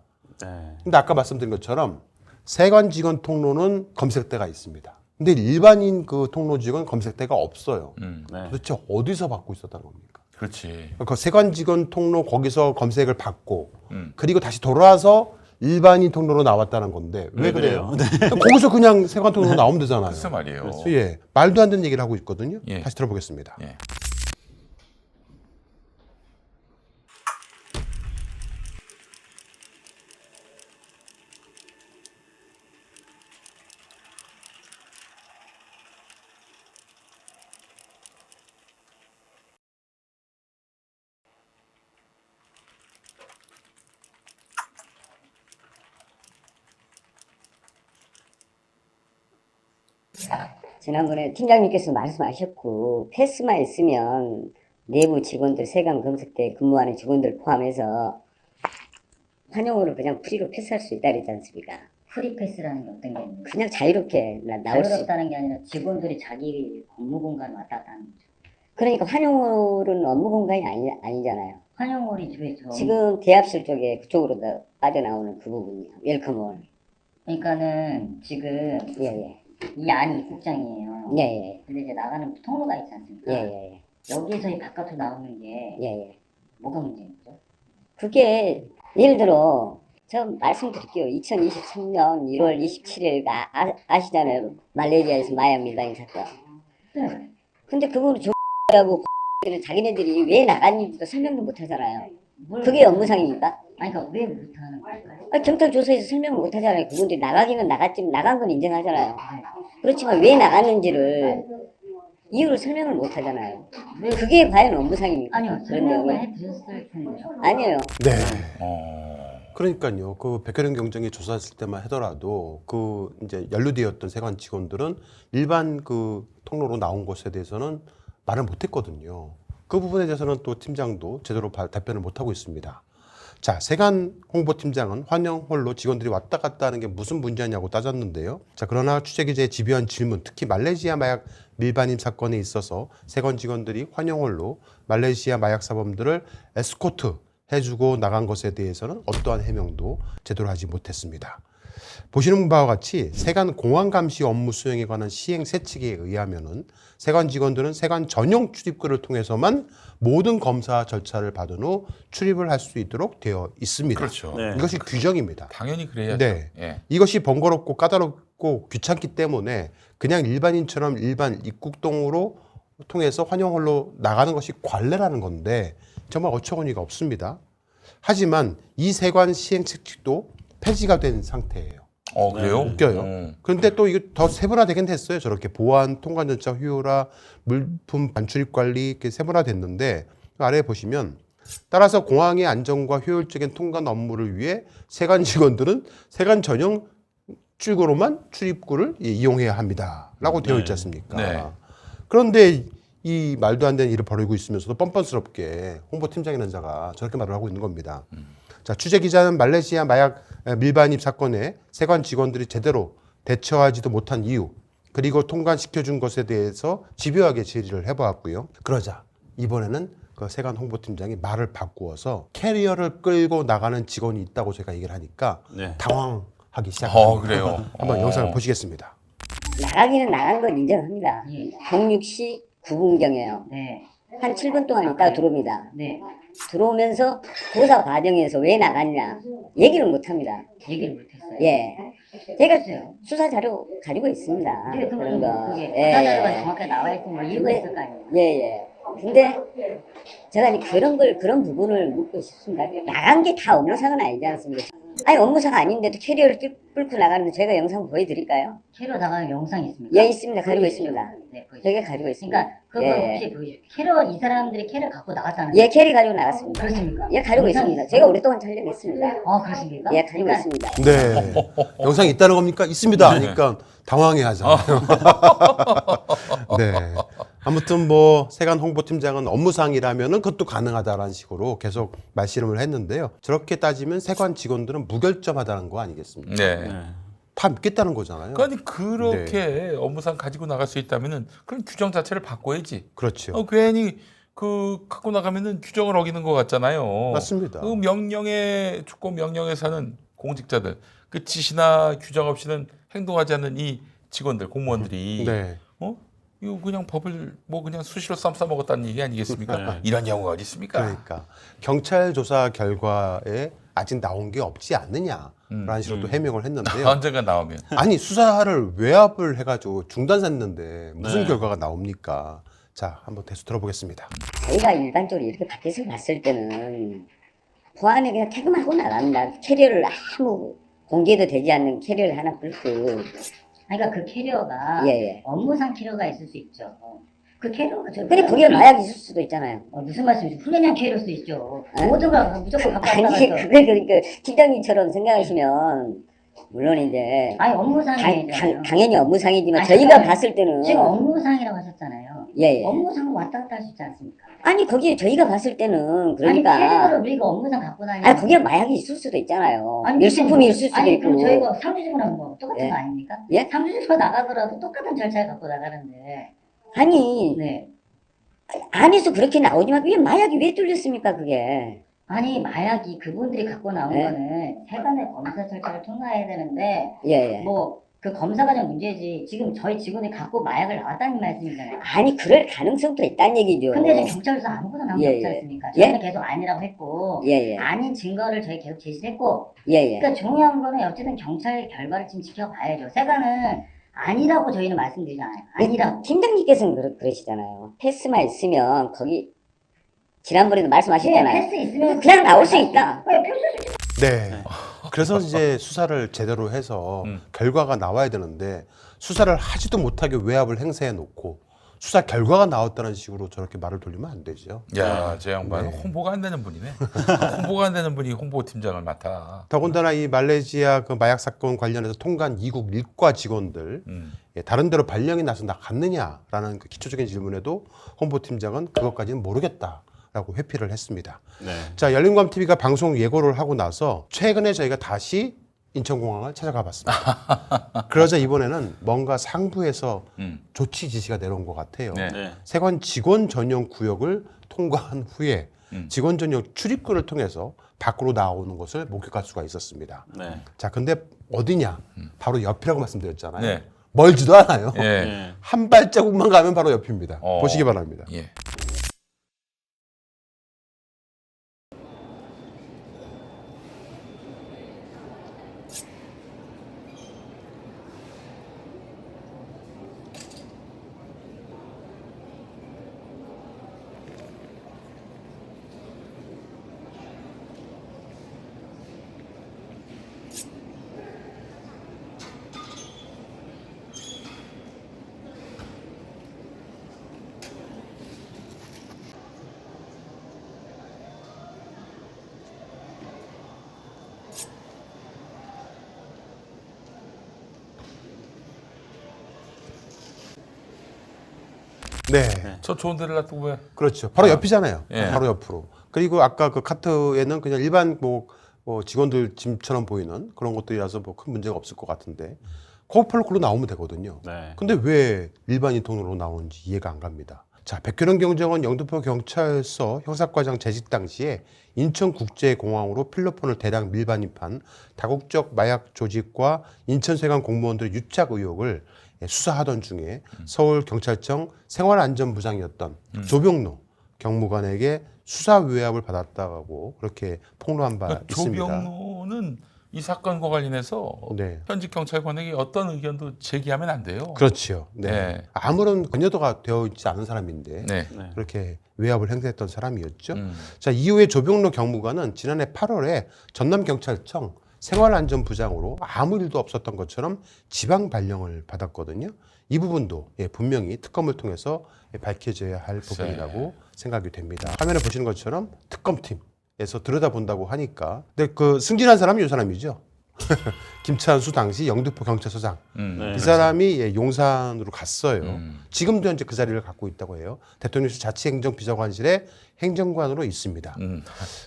근데 아까 말씀드린 것처럼 세관 직원 통로는 검색대가 있습니다. 근데 일반인 그 통로 직원 검색대가 없어요. 도대체 어디서 받고 있었다는 겁니까? 그렇지. 그 세관 직원 통로 거기서 검색을 받고 그리고 다시 돌아와서 일반인 통로로 나왔다는 건데 왜 그래요? 거기서 그냥 세관 통로로 나오면 되잖아요. 글쎄 말이에요. 예, 말도 안 되는 얘기를 하고 있거든요. 예. 다시 들어보겠습니다. 예. 지난번에 팀장님께서 말씀하셨고 패스만 있으면 내부 직원들 세관 검색대 근무하는 직원들 포함해서 환영으로 그냥 프리로 패스할 수 있다 그랬지 않습니까? 프리 패스라는 게 어떤 게 있나요? 그냥 자유롭게 나올 수 자유롭다는 게 아니라 직원들이 자기 업무 공간 왔다 갔다 하는 거죠. 그러니까 환영홀은 업무 공간이 아니잖아요. 환영홀이 왜 지금 대합실 쪽에 그쪽으로 빠져나오는 그 부분이요. 웰컴홀. 그러니까는 지금 예예. 이 안이 입국장이에요. 예예. 근데 이제 나가는 통로가 있지 않습니까? 예예. 여기에서 이 바깥으로 나오는 게 예예. 뭐가 문제인 거죠? 그게 예를 들어 저 말씀드릴게요. 2023년 1월 27일 아시잖아요. 말레이시아에서 마약 밀반인 사건. 네. 근데 그거는 X라고 X들은 자기네들이 왜 나갔는지도 설명도 못 하잖아요. 그게 업무상입니까? 아니 그러니까 왜 못하는 걸까요? 경찰 조사에서 설명을 못 하잖아요. 그분들이 나가기는 나갔지만 나간 건 인정하잖아요. 그렇지만 왜 나갔는지를 이유를 설명을 못 하잖아요. 그게 과연 업무상입니까? 아니요. 설명을 해드렸을 텐데요. 아니에요. 네. 그러니까요. 그 백혜련 경정이 조사했을 때만 하더라도 그 이제 연루되었던 세관 직원들은 일반 그 통로로 나온 것에 대해서는 말을 못했거든요. 그 부분에 대해서는 또 팀장도 제대로 답변을 못하고 있습니다. 자, 세관 홍보팀장은 환영홀로 직원들이 왔다 갔다 하는 게 무슨 문제냐고 따졌는데요. 자, 그러나 취재기자의 집요한 질문, 특히 말레이시아 마약 밀반입 사건에 있어서 세관 직원들이 환영홀로 말레이시아 마약 사범들을 에스코트 해주고 나간 것에 대해서는 어떠한 해명도 제대로 하지 못했습니다. 보시는 바와 같이 세관 공항 감시 업무 수행에 관한 시행 세칙에 의하면은 세관 직원들은 세관 전용 출입구를 통해서만 모든 검사 절차를 받은 후 출입을 할 수 있도록 되어 있습니다. 그렇죠. 네. 이것이 규정입니다. 당연히 그래야죠. 네. 예. 이것이 번거롭고 까다롭고 귀찮기 때문에 그냥 일반인처럼 일반 입국동으로 통해서 환영홀로 나가는 것이 관례라는 건데 정말 어처구니가 없습니다. 하지만 이 세관 시행 책칙도 폐지가 된 상태예요. 그래요? 웃겨요. 그런데 또 이거 더 세분화되긴 했어요. 저렇게 보안, 통관 절차 효율화, 물품 반출입 관리 이렇게 세분화됐는데 아래에 보시면 따라서 공항의 안전과 효율적인 통관 업무를 위해 세관 직원들은 세관 전용 출구로만 출입구를 이용해야 합니다. 라고 되어 있지 않습니까? 네. 그런데 이 말도 안 되는 일을 벌이고 있으면서도 뻔뻔스럽게 홍보팀장이라는 자가 저렇게 말을 하고 있는 겁니다. 자, 취재 기자는 말레이시아 마약 밀반입 사건에 세관 직원들이 제대로 대처하지도 못한 이유, 그리고 통관시켜준 것에 대해서 집요하게 질의를 해보았고요. 그러자 이번에는 그 세관 홍보팀장이 말을 바꾸어서 캐리어를 끌고 나가는 직원이 있다고 제가 얘기를 하니까 당황하기 시작합니다. 그래요? 한번 영상을 보시겠습니다. 나가기는 나간 건 인정합니다. 06시 9분경에요. 한 7분 동안 있다가 들어옵니다. 들어오면서 조사 과정에서 왜 나갔냐 얘기를 못합니다. 얘기를 못했어요. 예, 제가 수사 자료 가지고 있습니다. 그런 거. 수사 자료가 정확하게 나와 있으면 뭐 이유가 있을 거 아니에요. 예. 근데 제가 이제 그런 부분을 묻고 싶습니다. 나간 게 다 업무상은 아니지 않습니까? 아니 업무상 아닌데도 캐리어를 끌고 나가는데 제가 영상 보여드릴까요? 캐리어 나가는 영상이 있습니까? 예, 있습니다. 가지고 있습니다. 네, 보여주세요. 저게 가지고 있습니다. 그러니까 그거 혹시 보여주세요. 캐리어 이 사람들이 캐리어 갖고 나갔다는 예, 캐리 가지고 나갔습니다. 그렇습니까? 예, 가지고 있습니다. 제가 오랫동안 촬영했습니다. 그렇습니까? 예, 가지고 그러니까 있습니다. 네. 영상이 있다는 겁니까? 있습니다. 하니까 당황해 하잖아요. 네. 아무튼 뭐 세관 홍보팀장은 업무상이라면은 그것도 가능하다라는 식으로 계속 말씨름을 했는데요. 저렇게 따지면 세관 직원들은 무결점하다는 거 아니겠습니까? 네. 다 믿겠다는 거잖아요. 그러니까 그렇게 업무상 가지고 나갈 수 있다면은 그런 규정 자체를 바꿔야지. 그렇죠. 괜히 갖고 나가면은 규정을 어기는 것 같잖아요. 맞습니다. 그 명령에 주권 명령에 사는 공직자들, 그 지시나 규정 없이는 행동하지 않는 이 직원들, 공무원들이 이거 그냥 법을 뭐 그냥 수시로 쌈 싸먹었다는 얘기 아니겠습니까? 이런 경우가 어디 있습니까? 그러니까 경찰 조사 결과에 아직 나온 게 없지 않느냐라는 식으로 또 해명을 했는데요. 언젠가 나오면. 아니 수사를 외압을 해가지고 중단했는데 무슨 결과가 나옵니까? 자, 한번 대수 들어보겠습니다. 저희가 일반적으로 이렇게 밖에서 봤을 때는 보안에 그냥 퇴근하고 나갑니다. 캐리어를 아무 공개도 되지 않는 캐리어를 하나 끌고. 그러니까 그 캐리어가 업무상 캐리어가 있을 수 있죠. 그 캐리어가 근데 거기에 마약이 있을 수도 있잖아요. 무슨 말씀이세요? 훈련량 캐리어일 수도 있죠. 모든 걸 무조건 갖고 아니 나가서. 그걸 그러니까 팀장님처럼 생각하시면 물론 이제 업무상이잖아요. 당연히 업무상이지만 저희가 봤을 때는 지금 업무상이라고 하셨잖아요. 예. 업무상 왔다 갔다 할 수 있지 않습니까? 아니 거기 저희가 봤을 때는 그러니까 아니 캐리어를 우리가 업무상 갖고 다니는. 아니 거기에 마약이 있을 수도 있잖아요. 밀수품이 있을 수도 있고. 그럼 저희가 상주직원하고 뭐 똑같은 거 아닙니까? 예? 상주직원 나가더라도 똑같은 절차를 갖고 나가는데. 아니 안에서 그렇게 나오지만 그게 마약이 왜 뚫렸습니까 그게? 아니 마약이 그분들이 갖고 나온 거는 세관의 검사 절차를 통과해야 되는데 뭐 그 검사 과정 문제지 지금 저희 직원이 갖고 마약을 나왔다는 말씀이잖아요. 아니 그럴 가능성도 있다는 얘기죠. 근데 지금 경찰서 아무것도 나온 게 없지 않습니까? 저희는 계속 아니라고 했고 아닌 증거를 저희 계속 제시했고 그러니까 중요한 거는 어쨌든 경찰의 결과를 지금 지켜봐야죠. 세관은 아니라고 저희는 말씀드리잖아요. 아니라고. 팀장님께서는 그러시잖아요. 패스만 있으면 거기 지난번에도 말씀하셨잖아요. 패스 있으면 그냥 나올 수 있다. 네. 그래서 이제 수사를 제대로 해서 결과가 나와야 되는데 수사를 하지도 못하게 외압을 행사해 놓고 수사 결과가 나왔다는 식으로 저렇게 말을 돌리면 안 되죠. 야, 저 양반은 홍보가 안 되는 분이네. 홍보가 안 되는 분이 홍보팀장을 맡아. 더군다나 이 말레이시아 그 마약 사건 관련해서 통과한 이국 일과 직원들 다른 데로 발령이 나서 나갔느냐라는 그 기초적인 질문에도 홍보팀장은 그것까지는 모르겠다. 라고 회피를 했습니다. 자, 열린검TV가 방송 예고를 하고 나서 최근에 저희가 다시 인천공항을 찾아가 봤습니다. 그러자 이번에는 뭔가 상부에서 조치 지시가 내려온 것 같아요. 세관 직원 전용 구역을 통과한 후에 직원 전용 출입구를 통해서 밖으로 나오는 것을 목격할 수가 있었습니다. 자, 근데 어디냐? 바로 옆이라고 말씀드렸잖아요. 멀지도 않아요. 한 발자국만 가면 바로 옆입니다. 보시기 바랍니다. 저 좋은 데를 놔두고 왜? 그렇죠. 바로 옆이잖아요. 예. 바로 옆으로. 그리고 아까 그 카트에는 그냥 일반 뭐 직원들 짐처럼 보이는 그런 것들이라서 뭐 큰 문제가 없을 것 같은데 거기로 글로 나오면 되거든요. 네. 근데 왜 일반인 돈으로 나오는지 이해가 안 갑니다. 자, 백혜령 경정은 영등포 경찰서 형사과장 재직 당시에 인천국제공항으로 필로폰을 대량 밀반입한 다국적 마약 조직과 인천세관 공무원들의 유착 의혹을 수사하던 중에 서울경찰청 생활안전부장이었던 조병로 경무관에게 수사 외압을 받았다고 그렇게 폭로한 바 있습니다. 조병로는 이 사건과 관련해서 네. 현직 경찰관에게 어떤 의견도 제기하면 안 돼요. 그렇죠. 네. 네. 아무런 근여도가 되어 있지 않은 사람인데 네. 그렇게 외압을 행사했던 사람이었죠. 자, 이후에 조병로 경무관은 지난해 8월에 전남경찰청 생활안전부장으로 아무 일도 없었던 것처럼 지방 발령을 받았거든요. 이 부분도 분명히 특검을 통해서 밝혀져야 할 부분이라고 생각이 됩니다. 화면에 보시는 것처럼 특검팀에서 들여다본다고 하니까, 근데 그 승진한 사람이 이 사람이죠. 김찬수 당시 영등포 경찰서장. 이 사람이 용산으로 갔어요. 지금도 현재 그 자리를 갖고 있다고 해요. 대통령실 자치행정비서관실의 행정관으로 있습니다.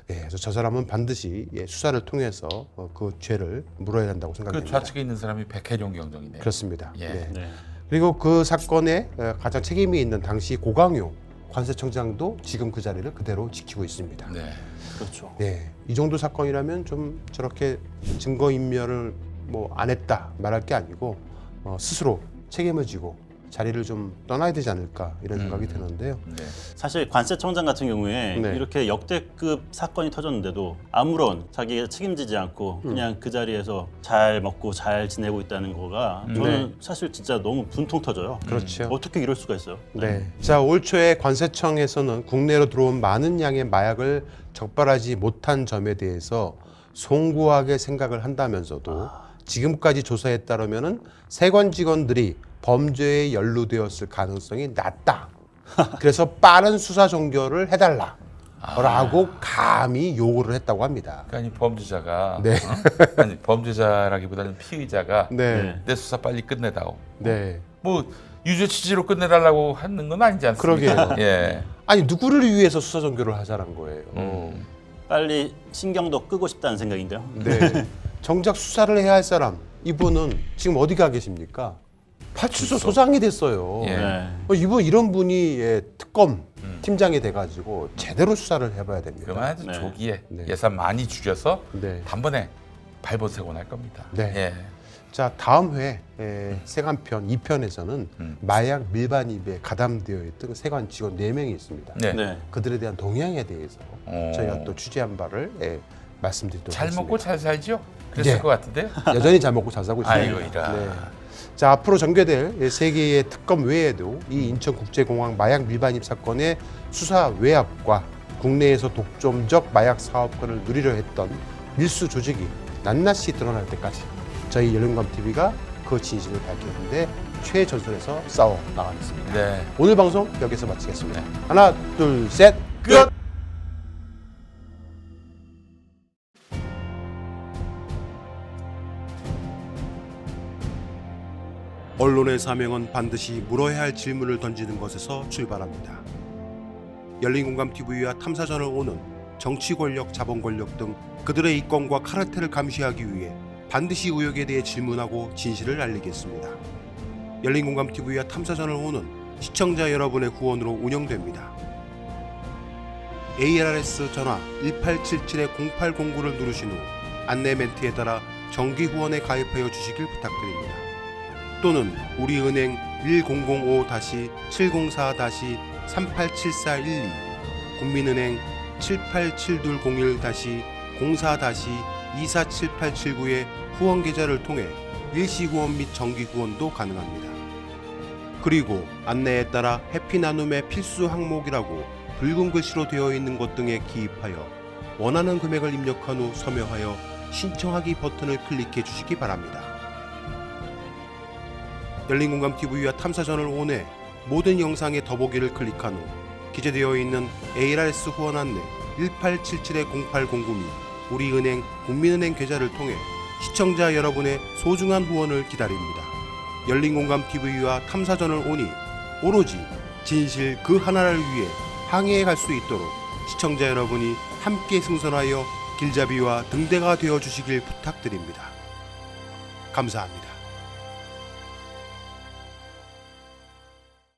그래서 저 사람은 반드시 수사를 통해서 그 죄를 물어야 한다고 그 생각합니다. 좌측에 있는 사람이 백혜령 경정이네요. 그렇습니다. 예. 네. 그리고 그 사건에 가장 책임이 있는 당시 고강효 관세청장도 지금 그 자리를 그대로 지키고 있습니다. 네. 그렇죠. 네, 이 정도 사건이라면 좀 저렇게 증거인멸을 뭐 안 했다 말할 게 아니고 스스로 책임을 지고 자리를 좀 떠나야 되지 않을까 이런 생각이 드는데요. 네. 사실 관세청장 같은 경우에 네. 이렇게 역대급 사건이 터졌는데도 아무런 자기가 책임지지 않고 그냥 그 자리에서 잘 먹고 잘 지내고 있다는 거가 저는 사실 진짜 너무 분통 터져요. 그렇죠. 어떻게 이럴 수가 있어요? 네. 자, 올 초에 관세청에서는 국내로 들어온 많은 양의 마약을 적발하지 못한 점에 대해서 송구하게 생각을 한다면서도 지금까지 조사에 따르면은 세관 직원들이 범죄에 연루되었을 가능성이 낮다. 그래서 빠른 수사 종결을 해달라라고 감히 요구를 했다고 합니다. 그러니까 이 범죄자가 네. 아니 범죄자라기보다는 피의자가 네. 내 수사 빨리 끝내다오. 네. 뭐 유죄 취지로 끝내달라고 하는 건 아니지 않습니까? 그러게요. 예. 아니 누구를 위해서 수사 종결을 하자는 거예요. 빨리 신경도 끄고 싶다는 생각인데요. 네. 정작 수사를 해야 할 사람 이분은 지금 어디 가 계십니까? 파출소 소장이 됐어요. 예. 이런 분이 특검 팀장이 돼가지고 제대로 수사를 해봐야 됩니다. 그러면 아주 조기에 네. 예산 많이 줄여서 네. 단번에 발버둥 날 겁니다. 네. 예. 자, 다음 회 세관편 2편에서는 마약 밀반입에 가담되어 있던 세관 직원 4명이 있습니다. 네. 네. 그들에 대한 동향에 대해서 저희가 또 취재한 바를 말씀드리도록 잘 하겠습니다. 먹고 잘 살죠? 그랬을 네. 것 같은데요? 여전히 잘 먹고 잘 살고 있습니다. 아이고 이라. 자, 앞으로 전개될 세 개의 특검 외에도 이 인천국제공항 마약 밀반입 사건의 수사 외압과 국내에서 독점적 마약 사업권을 누리려 했던 밀수 조직이 낱낱이 드러날 때까지 저희 열린공감TV가 그 진실을 밝히는데 최전선에서 싸워 나가겠습니다. 네. 오늘 방송 여기서 마치겠습니다. 하나, 둘, 셋, 끝! 언론의 사명은 반드시 물어야 할 질문을 던지는 것에서 출발합니다. 열린공감TV와 탐사전을 오는 정치 권력, 자본 권력 등 그들의 이권과 카르텔을 감시하기 위해 반드시 의혹에 대해 질문하고 진실을 알리겠습니다. 열린공감TV와 탐사전을 오는 시청자 여러분의 후원으로 운영됩니다. ARS 전화 1877-0809를 누르신 후 안내 멘트에 따라 정기 후원에 가입하여 주시길 부탁드립니다. 또는 우리은행 1045-704-387412 국민은행 787201-04-247879의 후원 계좌를 통해 일시 후원 및 정기 후원도 가능합니다. 그리고 안내에 따라 해피 나눔의 필수 항목이라고 붉은 글씨로 되어 있는 것 등에 기입하여 원하는 금액을 입력한 후 서명하여 신청하기 버튼을 클릭해 주시기 바랍니다. 열린공감TV와 탐사전을 온해 모든 영상의 더보기를 클릭한 후 기재되어 있는 ARS 후원 안내 1877-0809 및 우리은행 국민은행 계좌를 통해 시청자 여러분의 소중한 후원을 기다립니다. 열린공감TV와 탐사전을 오니 오로지 진실 그 하나를 위해 항해해 갈 수 있도록 시청자 여러분이 함께 승선하여 길잡이와 등대가 되어 주시길 부탁드립니다. 감사합니다.